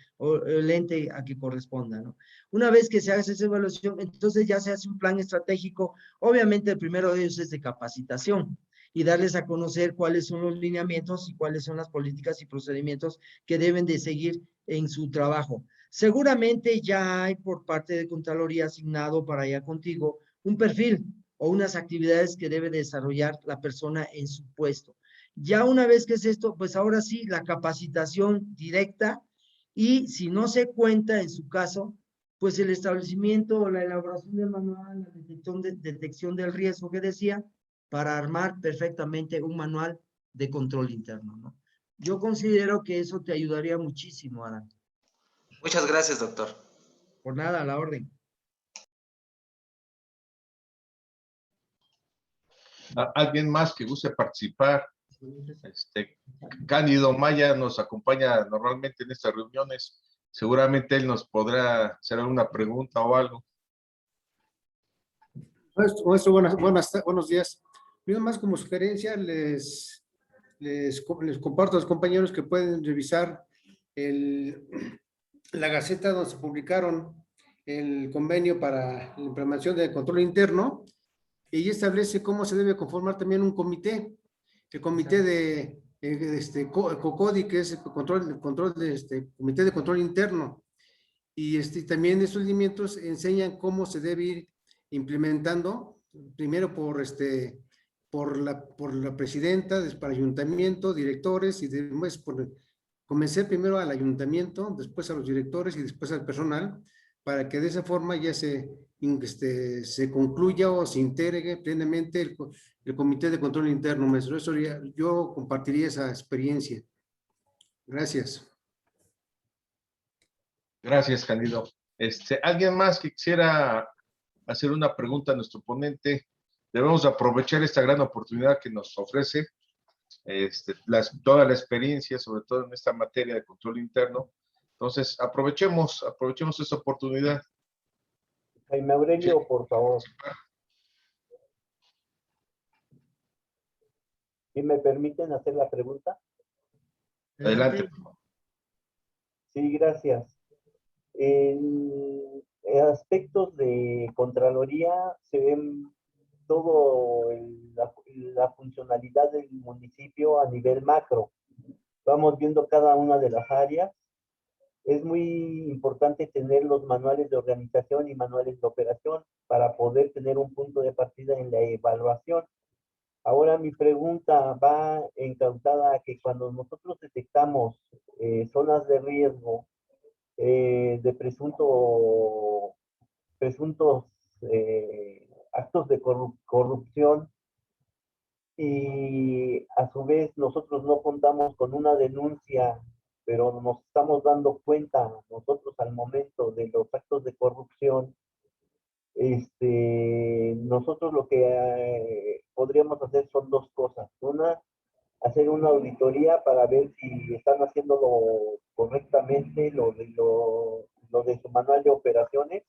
el ente a que corresponda, ¿no? Una vez que se hace esa evaluación, entonces ya se hace un plan estratégico. Obviamente, el primero de ellos es de capacitación y darles a conocer cuáles son los lineamientos y cuáles son las políticas y procedimientos que deben de seguir en su trabajo. Seguramente ya hay por parte de Contraloría asignado para allá contigo un perfil o unas actividades que debe desarrollar la persona en su puesto. Ya una vez que es esto, pues ahora sí, la capacitación directa y si no se cuenta en su caso, pues el establecimiento o la elaboración del manual, la detección del riesgo que decía, para armar perfectamente un manual de control interno, ¿no? Yo considero que eso te ayudaría muchísimo, Adán. Muchas gracias, doctor. Por nada, a la orden. ¿Alguien más que guste participar? Cándido Maya nos acompaña normalmente en estas reuniones. Seguramente él nos podrá hacer alguna pregunta o algo. Maestro, buenos días. Yo más como sugerencia les comparto a los compañeros que pueden revisar la Gaceta donde se publicaron el convenio para la implementación del control interno y establece cómo se debe conformar también un comité. El comité de COCODI, que es el control de comité de control interno. Y también estos lineamientos enseñan cómo se debe ir implementando, primero por la presidenta, después para ayuntamiento, directores, y después convencer primero al ayuntamiento, después a los directores y después al personal, para que de esa forma ya se concluya o se integre plenamente el comité de control interno, maestro. Eso yo compartiría esa experiencia. Gracias. Gracias, Cándido. ¿Alguien más que quisiera hacer una pregunta a nuestro ponente? Debemos aprovechar esta gran oportunidad que nos ofrece toda la experiencia, sobre todo en esta materia de control interno. Entonces, aprovechemos esta oportunidad. Jaime Aurelio, por favor. ¿Sí me permiten hacer la pregunta? Adelante. Sí, gracias. En aspectos de Contraloría se ven todo la funcionalidad del municipio a nivel macro. Vamos viendo cada una de las áreas. Es muy importante tener los manuales de organización y manuales de operación para poder tener un punto de partida en la evaluación. Ahora mi pregunta va encautada a que cuando nosotros detectamos zonas de riesgo de presuntos actos de corrupción, y a su vez nosotros no contamos con una denuncia, pero nos estamos dando cuenta nosotros al momento de los actos de corrupción, nosotros lo que podríamos hacer son dos cosas. Una, hacer una auditoría para ver si están haciéndolo correctamente, lo de su manual de operaciones,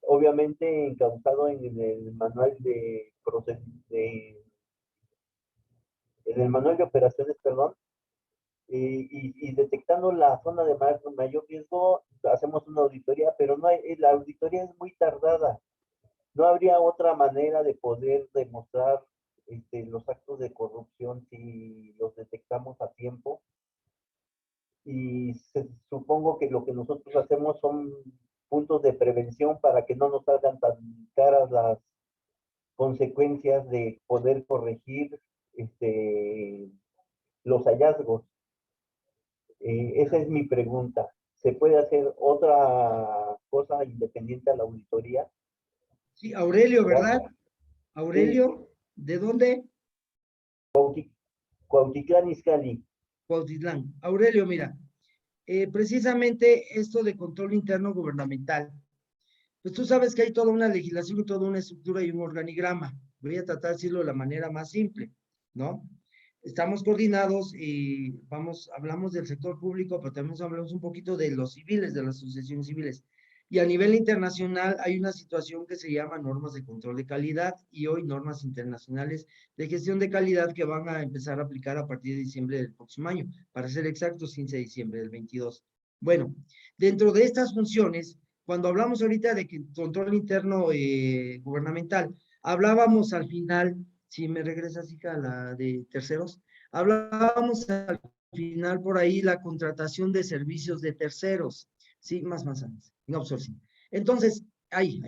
obviamente encauzado en el manual de en el manual de operaciones, perdón, y detectando la zona de mayor riesgo, hacemos una auditoría, pero no hay, la auditoría es muy tardada. No habría otra manera de poder demostrar los actos de corrupción si los detectamos a tiempo. Y supongo que lo que nosotros hacemos son puntos de prevención para que no nos salgan tan caras las consecuencias de poder corregir los hallazgos. Esa es mi pregunta. ¿Se puede hacer otra cosa independiente a la auditoría? Sí, Aurelio, ¿verdad? Gracias. Aurelio, ¿de dónde? Cuautitlán Izcalli. Cuautitlán. Aurelio, mira, precisamente esto de control interno gubernamental, pues tú sabes que hay toda una legislación y toda una estructura y un organigrama. Voy a tratar de decirlo de la manera más simple, ¿no? Estamos coordinados y hablamos del sector público, pero también hablamos un poquito de los civiles, de las asociaciones civiles. Y a nivel internacional hay una situación que se llama normas de control de calidad y hoy normas internacionales de gestión de calidad que van a empezar a aplicar a partir de diciembre del próximo año, para ser exactos, 15 de diciembre del 22. Bueno, dentro de estas funciones, cuando hablamos ahorita de control interno gubernamental, hablábamos al final, si me regresas, hija, a la de terceros, hablábamos al final por ahí la contratación de servicios de terceros, sí, más antes, en outsourcing. Entonces, ahí.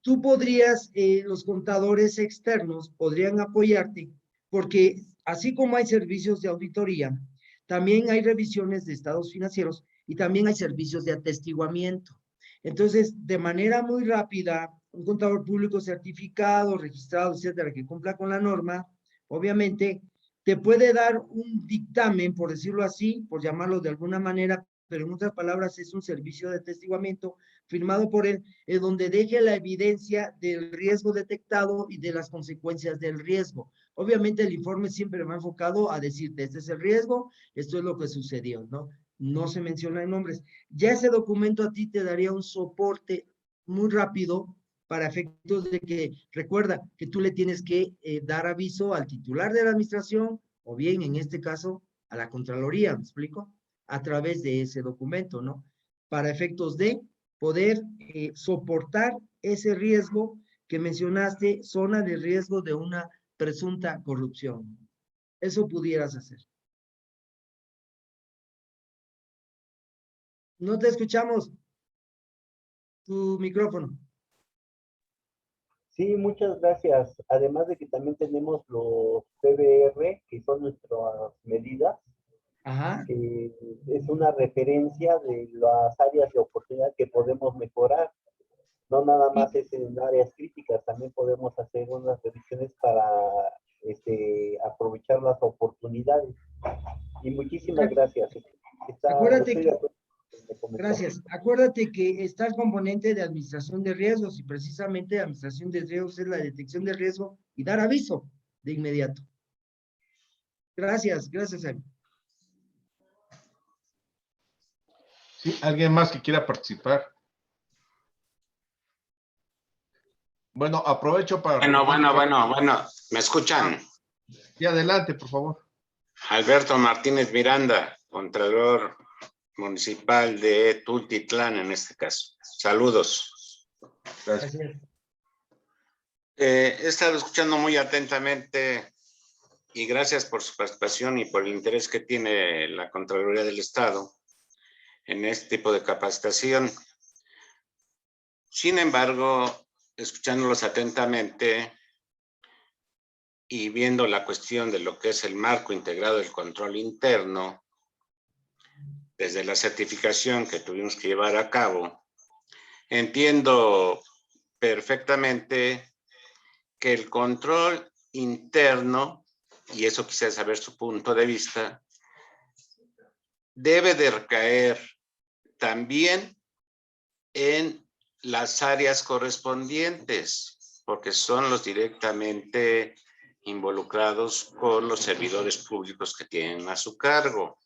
Tú podrías, los contadores externos podrían apoyarte, porque así como hay servicios de auditoría, también hay revisiones de estados financieros y también hay servicios de atestiguamiento. Entonces, de manera muy rápida, un contador público certificado, registrado, etcétera, que cumpla con la norma, obviamente, te puede dar un dictamen, por decirlo así, por llamarlo de alguna manera, pero en otras palabras es un servicio de atestiguamiento firmado por él, donde deje la evidencia del riesgo detectado y de las consecuencias del riesgo. Obviamente el informe siempre va enfocado a decirte, este es el riesgo, esto es lo que sucedió, ¿no? No se mencionan nombres. Ya ese documento a ti te daría un soporte muy rápido para efectos de que, recuerda que tú le tienes que dar aviso al titular de la administración, o bien en este caso a la Contraloría, ¿me explico? A través de ese documento, ¿no? Para efectos de poder soportar ese riesgo que mencionaste, zona de riesgo de una presunta corrupción. Eso pudieras hacer. No te escuchamos. Tu micrófono. Sí, muchas gracias. Además de que también tenemos los PBR, que son nuestras medidas. Ajá. Es una referencia de las áreas de oportunidad que podemos mejorar. No nada más es en áreas críticas, también podemos hacer unas revisiones para aprovechar las oportunidades. Y muchísimas gracias. Acuérdate que, gracias. Acuérdate que está el componente de administración de riesgos y precisamente administración de riesgos es la detección de riesgo y dar aviso de inmediato. Gracias, Jaime. Sí, ¿alguien más que quiera participar? Bueno, aprovecho para... Bueno, ¿me escuchan? Y adelante, por favor. Alberto Martínez Miranda, Contralor Municipal de Tultitlán, en este caso. Saludos. Gracias. He estado escuchando muy atentamente y gracias por su participación y por el interés que tiene la Contraloría del Estado en este tipo de capacitación. Sin embargo, escuchándolos atentamente y viendo la cuestión de lo que es el marco integrado del control interno, desde la certificación que tuvimos que llevar a cabo, entiendo perfectamente que el control interno, y eso quisiera saber su punto de vista, debe de recaer también en las áreas correspondientes, porque son los directamente involucrados con los servidores públicos que tienen a su cargo.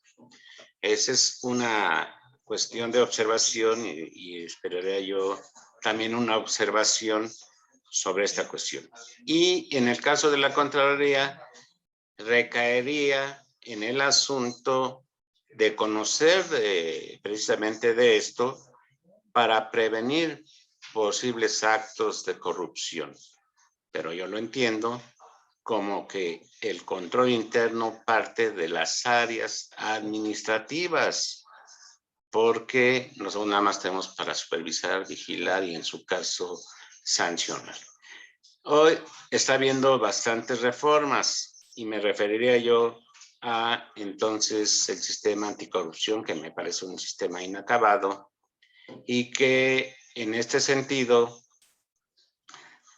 Esa es una cuestión de observación y esperaría yo también una observación sobre esta cuestión. Y en el caso de la Contraloría, recaería en el asunto de conocer precisamente de esto para prevenir posibles actos de corrupción. Pero yo lo entiendo como que el control interno parte de las áreas administrativas, porque nosotros nada más tenemos para supervisar, vigilar y en su caso sancionar. Hoy está habiendo bastantes reformas y me referiría yo a entonces el sistema anticorrupción, que me parece un sistema inacabado y que en este sentido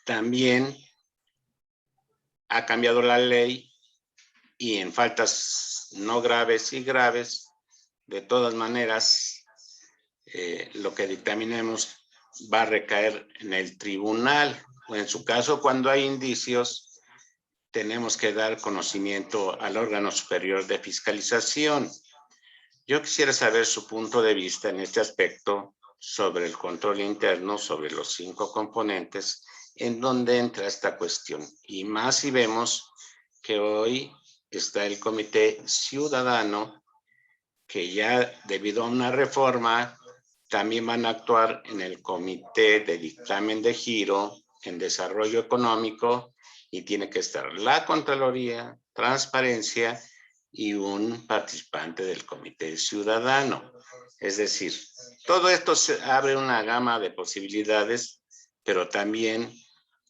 también ha cambiado la ley y en faltas no graves y graves, de todas maneras, lo que dictaminemos va a recaer en el tribunal, o en su caso, cuando hay indicios, tenemos que dar conocimiento al órgano superior de fiscalización. Yo quisiera saber su punto de vista en este aspecto sobre el control interno, sobre los 5 componentes, en donde entra esta cuestión. Y más si vemos que hoy está el Comité Ciudadano, que ya debido a una reforma, también van a actuar en el Comité de Dictamen de Giro, en Desarrollo Económico, y tiene que estar la Contraloría, Transparencia y un participante del Comité Ciudadano. Es decir, todo esto se abre una gama de posibilidades, pero también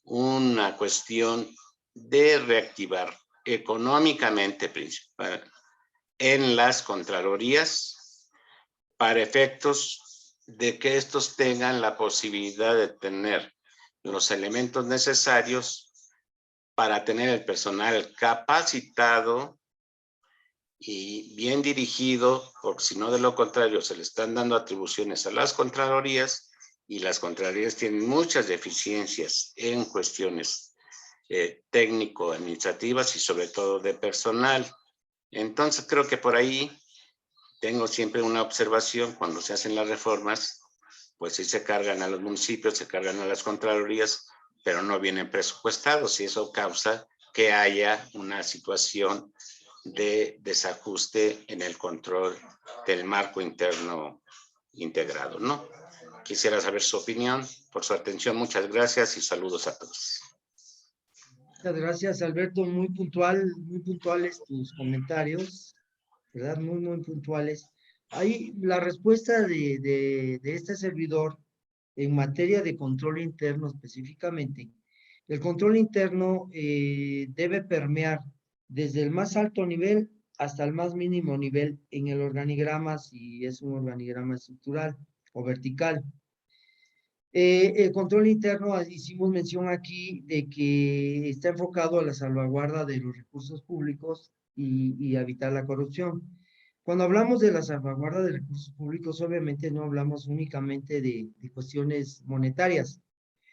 una cuestión de reactivar económicamente principal en las Contralorías para efectos de que estos tengan la posibilidad de tener los elementos necesarios para tener el personal capacitado y bien dirigido, porque si no, de lo contrario, se le están dando atribuciones a las Contralorías y las Contralorías tienen muchas deficiencias en cuestiones técnico-administrativas y sobre todo de personal. Entonces, creo que por ahí tengo siempre una observación cuando se hacen las reformas, pues sí se cargan a los municipios, se cargan a las Contralorías, pero no vienen presupuestados y eso causa que haya una situación de desajuste en el control del marco interno integrado, ¿no? Quisiera saber su opinión. Por su atención, muchas gracias y saludos a todos. Muchas gracias, Alberto. Muy puntuales tus comentarios, ¿verdad? Muy puntuales. Ahí la respuesta de este servidor en materia de control interno específicamente. El control interno debe permear desde el más alto nivel hasta el más mínimo nivel en el organigrama, si es un organigrama estructural o vertical. El control interno, hicimos mención aquí de que está enfocado a la salvaguarda de los recursos públicos y evitar la corrupción. Cuando hablamos de la salvaguarda de recursos públicos, obviamente no hablamos únicamente de cuestiones monetarias,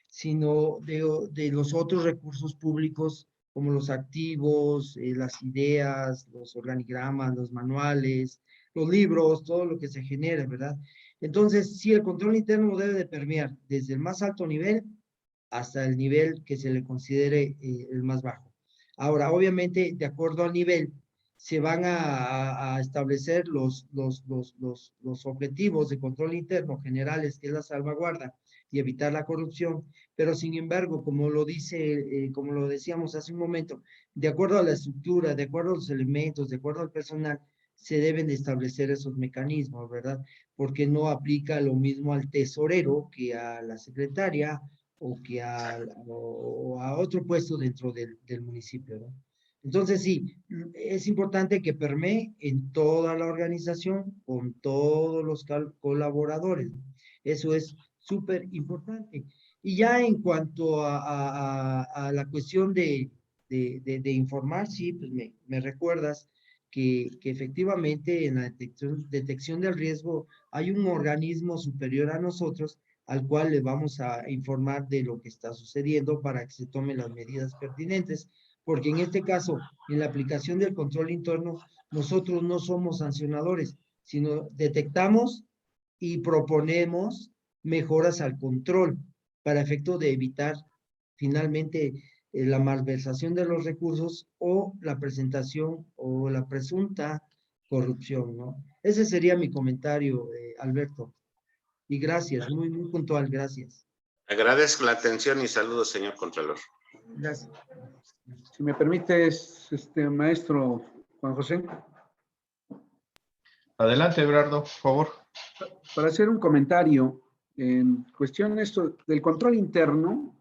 sino de los otros recursos públicos como los activos, las ideas, los organigramas, los manuales, los libros, todo lo que se genere, ¿verdad? Entonces, sí, el control interno debe de permear desde el más alto nivel hasta el nivel que se le considere el más bajo. Ahora, obviamente, de acuerdo al nivel, se van a establecer los objetivos de control interno generales, que es la salvaguarda y evitar la corrupción, pero sin embargo, como lo decíamos hace un momento, de acuerdo a la estructura, de acuerdo a los elementos, de acuerdo al personal, se deben de establecer esos mecanismos, ¿verdad? Porque no aplica lo mismo al tesorero que a la secretaria o que o a otro puesto dentro del municipio, ¿no? Entonces, sí, es importante que permee en toda la organización con todos los colaboradores. Eso es súper importante. Y ya en cuanto a la cuestión de de informar, sí, pues me recuerdas que efectivamente en la detección del riesgo hay un organismo superior a nosotros al cual le vamos a informar de lo que está sucediendo para que se tomen las medidas pertinentes, porque en este caso, en la aplicación del control interno, nosotros no somos sancionadores, sino detectamos y proponemos mejoras al control para efecto de evitar finalmente la malversación de los recursos o la presentación o la presunta corrupción, ¿no? Ese sería mi comentario, Alberto. Y gracias, muy puntual, gracias. Agradezco la atención y saludos, señor Contralor. Gracias. Si me permites, maestro Juan José. Adelante, Everardo, por favor. Para hacer un comentario en cuestión esto del control interno,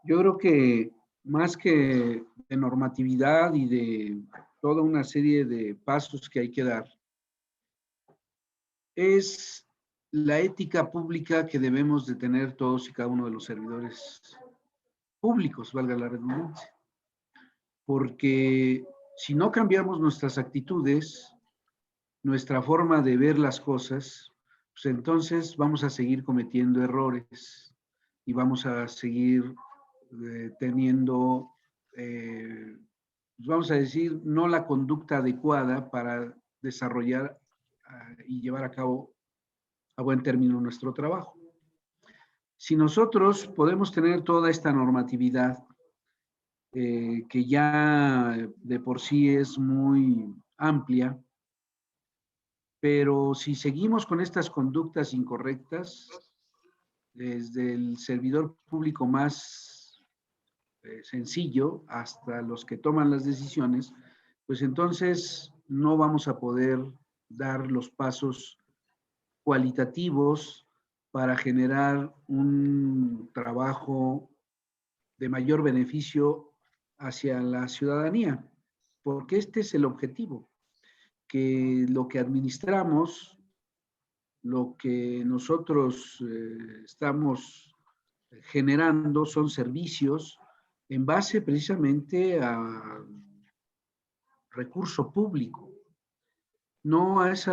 yo creo que más que de normatividad y de toda una serie de pasos que hay que dar, es la ética pública que debemos de tener todos y cada uno de los servidores públicos, valga la redundancia. Porque si no cambiamos nuestras actitudes, nuestra forma de ver las cosas, pues entonces vamos a seguir cometiendo errores y vamos a seguir teniendo, vamos a decir, no la conducta adecuada para desarrollar y llevar a cabo a buen término nuestro trabajo. Si nosotros podemos tener toda esta normatividad, que ya de por sí es muy amplia, pero si seguimos con estas conductas incorrectas, desde el servidor público más sencillo hasta los que toman las decisiones, pues entonces no vamos a poder dar los pasos cualitativos para generar un trabajo de mayor beneficio hacia la ciudadanía, porque este es el objetivo, que lo que administramos, lo que nosotros estamos generando son servicios en base precisamente a recurso público. No es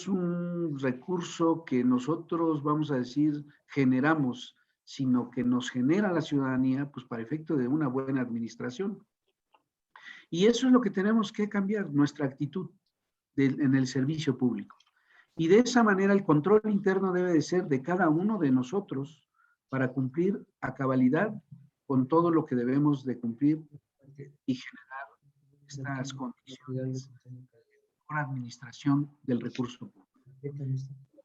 un recurso que nosotros, vamos a decir, generamos, sino que nos genera la ciudadanía, pues para efecto de una buena administración. Y eso es lo que tenemos que cambiar, nuestra actitud en el servicio público. Y de esa manera el control interno debe de ser de cada uno de nosotros para cumplir a cabalidad con todo lo que debemos de cumplir y generar estas condiciones por administración del recurso público.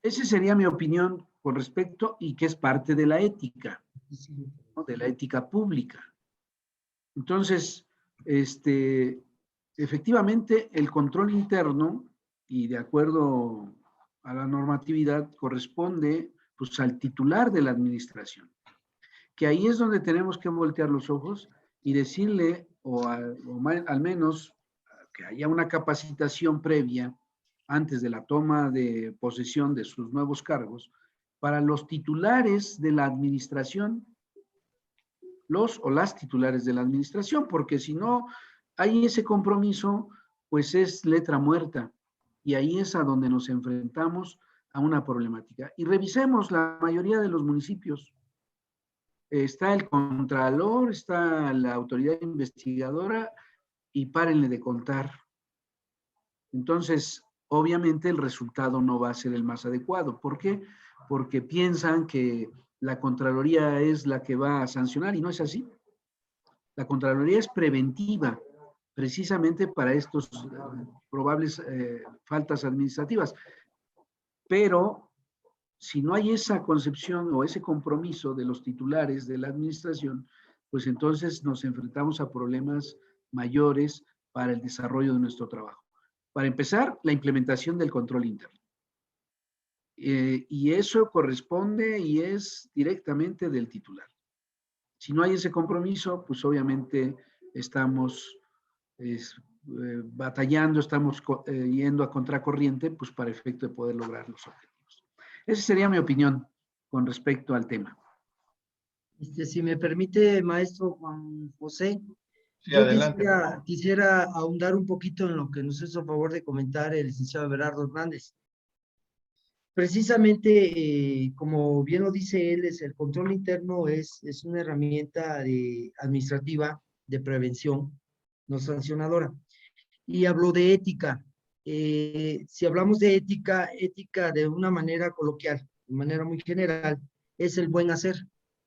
Esa sería mi opinión con respecto y que es parte de la ética, ¿no? De la ética pública. Entonces, efectivamente, el control interno, y de acuerdo a la normatividad, corresponde pues, al titular de la administración, que ahí es donde tenemos que voltear los ojos y decirle, al menos que haya una capacitación previa antes de la toma de posesión de sus nuevos cargos, para los titulares de la administración, los o las titulares de la administración, porque si no hay ese compromiso, pues es letra muerta, y ahí es a donde nos enfrentamos a una problemática. Y revisemos la mayoría de los municipios. Está el contralor, está la autoridad investigadora, y párenle de contar. Entonces, obviamente el resultado no va a ser el más adecuado. ¿Por qué? Porque piensan que la Contraloría es la que va a sancionar y no es así. La Contraloría es preventiva, precisamente para estos probables faltas administrativas. Pero si no hay esa concepción o ese compromiso de los titulares de la administración, pues entonces nos enfrentamos a problemas mayores para el desarrollo de nuestro trabajo. Para empezar, la implementación del control interno. Y eso corresponde y es directamente del titular. Si no hay ese compromiso, pues obviamente estamos batallando, estamos yendo a contracorriente, pues para efecto de poder lograr los objetivos. Esa sería mi opinión con respecto al tema. Si me permite, maestro Juan José, Sí, yo adelante. quisiera ahondar un poquito en lo que nos hizo favor de comentar el licenciado Everardo Hernández. Precisamente, como bien lo dice él, el control interno es una herramienta administrativa de prevención, no sancionadora. Y habló de ética. Si hablamos de ética, ética de una manera coloquial, de manera muy general, es el buen hacer,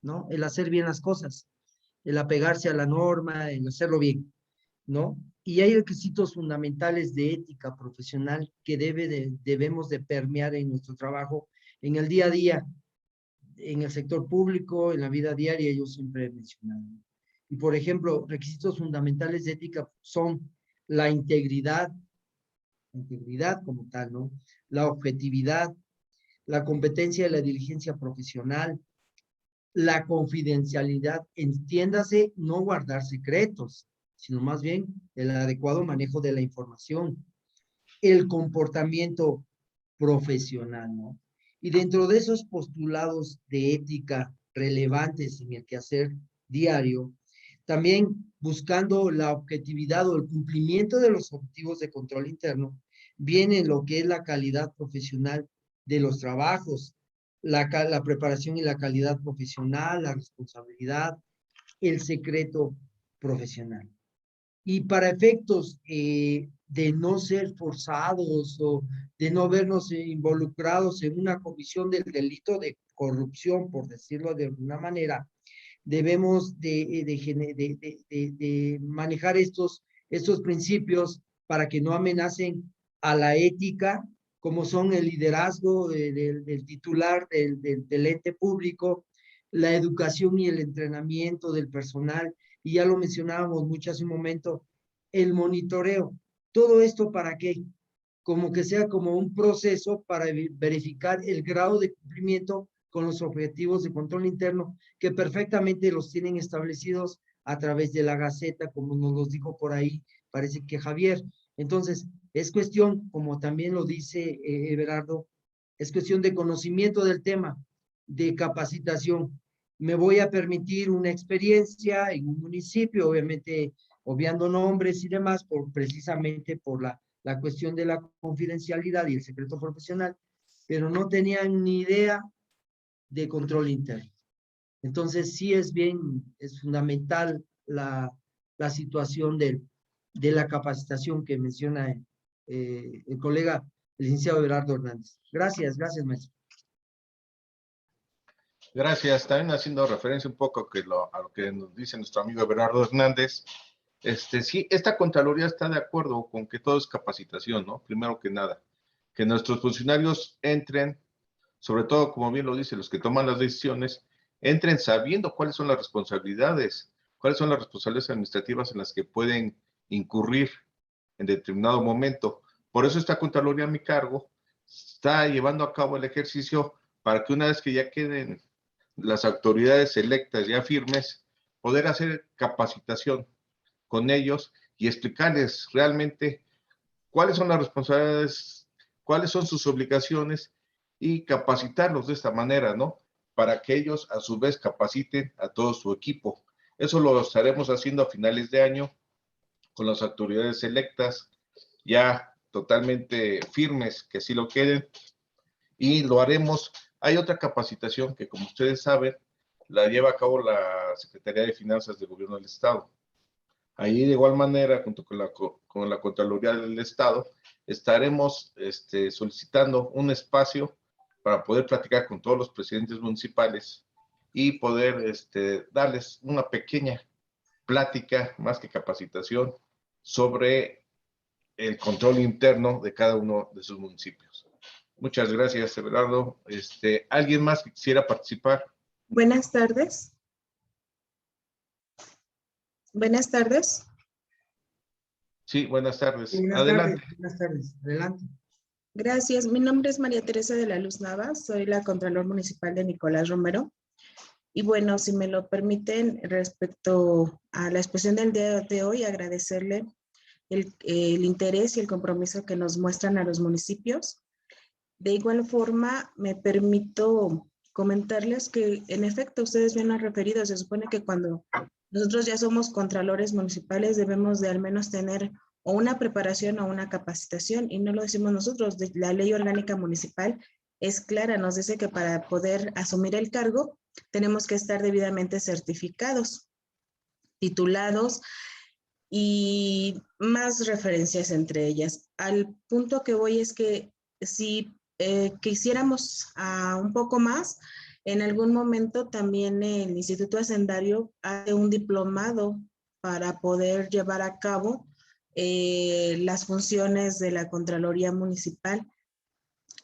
¿no? El hacer bien las cosas, el apegarse a la norma, el hacerlo bien, ¿no? Y hay requisitos fundamentales de ética profesional que debemos de permear en nuestro trabajo, en el día a día, en el sector público, en la vida diaria, yo siempre he mencionado. Y por ejemplo, requisitos fundamentales de ética son la integridad como tal, ¿no? La objetividad, la competencia y la diligencia profesional, la confidencialidad, entiéndase, no guardar secretos, sino más bien el adecuado manejo de la información, el comportamiento profesional, ¿no? Y dentro de esos postulados de ética relevantes en el quehacer diario, también buscando la objetividad o el cumplimiento de los objetivos de control interno, viene lo que es la calidad profesional de los trabajos, la preparación y la calidad profesional, la responsabilidad, el secreto profesional. Y para efectos de no ser forzados o de no vernos involucrados en una comisión del delito de corrupción, por decirlo de alguna manera, debemos de manejar estos principios para que no amenacen a la ética, como son el liderazgo del titular del ente público, la educación y el entrenamiento del personal, y ya lo mencionábamos mucho hace un momento, el monitoreo. ¿Todo esto para qué? Como que sea como un proceso para verificar el grado de cumplimiento con los objetivos de control interno, que perfectamente los tienen establecidos a través de la Gaceta, como nos los dijo por ahí, parece que Javier. Entonces, es cuestión, como también lo dice Everardo, es cuestión de conocimiento del tema, de capacitación. Me voy a permitir una experiencia en un municipio, obviamente obviando nombres y demás, precisamente por la cuestión de la confidencialidad y el secreto profesional, pero no tenían ni idea de control interno. Entonces sí es fundamental la situación de la capacitación que menciona el colega, el licenciado Everardo Hernández. Gracias, maestro. Gracias. También haciendo referencia un poco a lo que nos dice nuestro amigo Everardo Hernández. Sí, esta Contraloría está de acuerdo con que todo es capacitación, ¿no? Primero que nada, que nuestros funcionarios entren, sobre todo, como bien lo dice, los que toman las decisiones, entren sabiendo cuáles son las responsabilidades administrativas en las que pueden incurrir en determinado momento. Por eso esta Contraloría a mi cargo está llevando a cabo el ejercicio para que una vez que ya queden las autoridades electas ya firmes, poder hacer capacitación con ellos y explicarles realmente cuáles son las responsabilidades, cuáles son sus obligaciones y capacitarlos de esta manera, ¿no? Para que ellos a su vez capaciten a todo su equipo. Eso lo estaremos haciendo a finales de año con las autoridades electas ya totalmente firmes, que sí lo queden, y lo haremos. Hay otra capacitación que, como ustedes saben, la lleva a cabo la Secretaría de Finanzas del Gobierno del Estado. Ahí, de igual manera, junto con la Contraloría del Estado, estaremos solicitando un espacio para poder platicar con todos los presidentes municipales y poder darles una pequeña plática, más que capacitación, sobre el control interno de cada uno de sus municipios. Muchas gracias, Everardo. ¿Alguien más que quisiera participar? Buenas tardes. Buenas tardes. Sí, buenas tardes. Buenas Adelante. Tardes, buenas tardes, adelante. Gracias. Mi nombre es María Teresa de la Luz Navas. Soy la Contralor Municipal de Nicolás Romero. Y bueno, si me lo permiten, respecto a la exposición del día de hoy, agradecerle el interés y el compromiso que nos muestran a los municipios. De igual forma, me permito comentarles que en efecto ustedes bien han referido, se supone que cuando nosotros ya somos contralores municipales debemos de al menos tener o una preparación o una capacitación, y no lo decimos nosotros, la ley orgánica municipal es clara, nos dice que para poder asumir el cargo tenemos que estar debidamente certificados, titulados y más referencias entre ellas. Al punto que voy es que si quisiéramos un poco más, en algún momento también el Instituto Hacendario hace un diplomado para poder llevar a cabo las funciones de la Contraloría Municipal,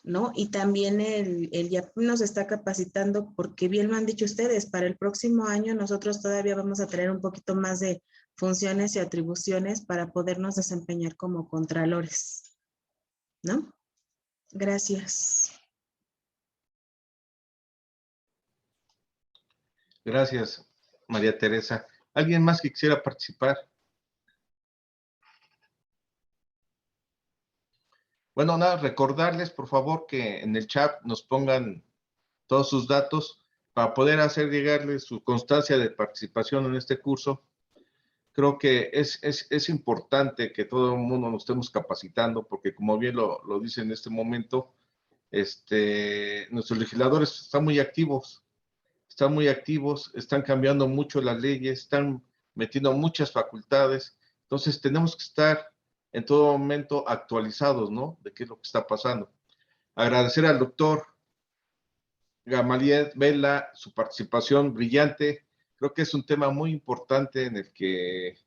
¿no? Y también el ya nos está capacitando, porque bien lo han dicho ustedes, para el próximo año nosotros todavía vamos a tener un poquito más de funciones y atribuciones para podernos desempeñar como contralores, ¿no? Gracias. Gracias, María Teresa. ¿Alguien más que quisiera participar? Bueno, nada, recordarles, por favor, que en el chat nos pongan todos sus datos para poder hacer llegarles su constancia de participación en este curso. Creo que es importante que todo el mundo nos estemos capacitando, porque como bien lo dice en este momento, nuestros legisladores están muy activos, están cambiando mucho las leyes, están metiendo muchas facultades, entonces tenemos que estar en todo momento actualizados, ¿no? De qué es lo que está pasando. Agradecer al doctor Gamaliel Vela su participación brillante. Creo que es un tema muy importante en el que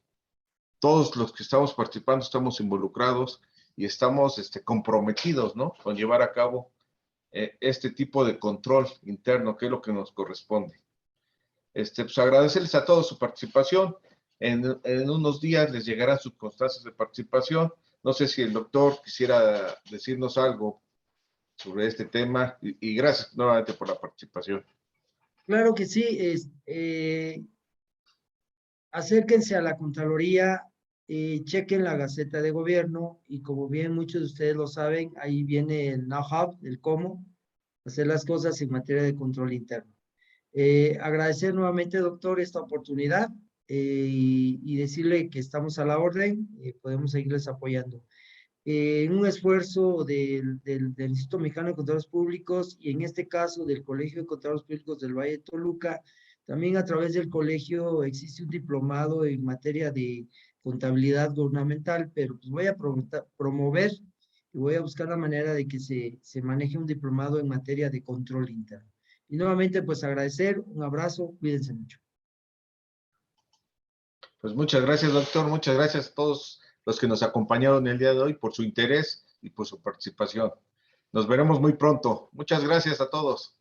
todos los que estamos participando estamos involucrados y estamos comprometidos, ¿no? Con llevar a cabo este tipo de control interno, que es lo que nos corresponde. Pues agradecerles a todos su participación. En unos días les llegarán sus constancias de participación. No sé si el doctor quisiera decirnos algo sobre este tema, y gracias nuevamente por la participación. Claro que sí. Acérquense a la Contraloría, chequen la Gaceta de Gobierno, y como bien muchos de ustedes lo saben, ahí viene el know-how, el cómo hacer las cosas en materia de control interno. Agradecer nuevamente, doctor, esta oportunidad y decirle que estamos a la orden, podemos seguirles apoyando. En un esfuerzo del Instituto Mexicano de Contralores Públicos, y en este caso del Colegio de Contralores Públicos del Valle de Toluca, también a través del colegio existe un diplomado en materia de contabilidad gubernamental, pero pues voy a promover y voy a buscar la manera de que se maneje un diplomado en materia de control interno. Y nuevamente, pues agradecer, un abrazo, cuídense mucho. Pues muchas gracias, doctor, muchas gracias a todos los que nos acompañaron el día de hoy por su interés y por su participación. Nos veremos muy pronto. Muchas gracias a todos.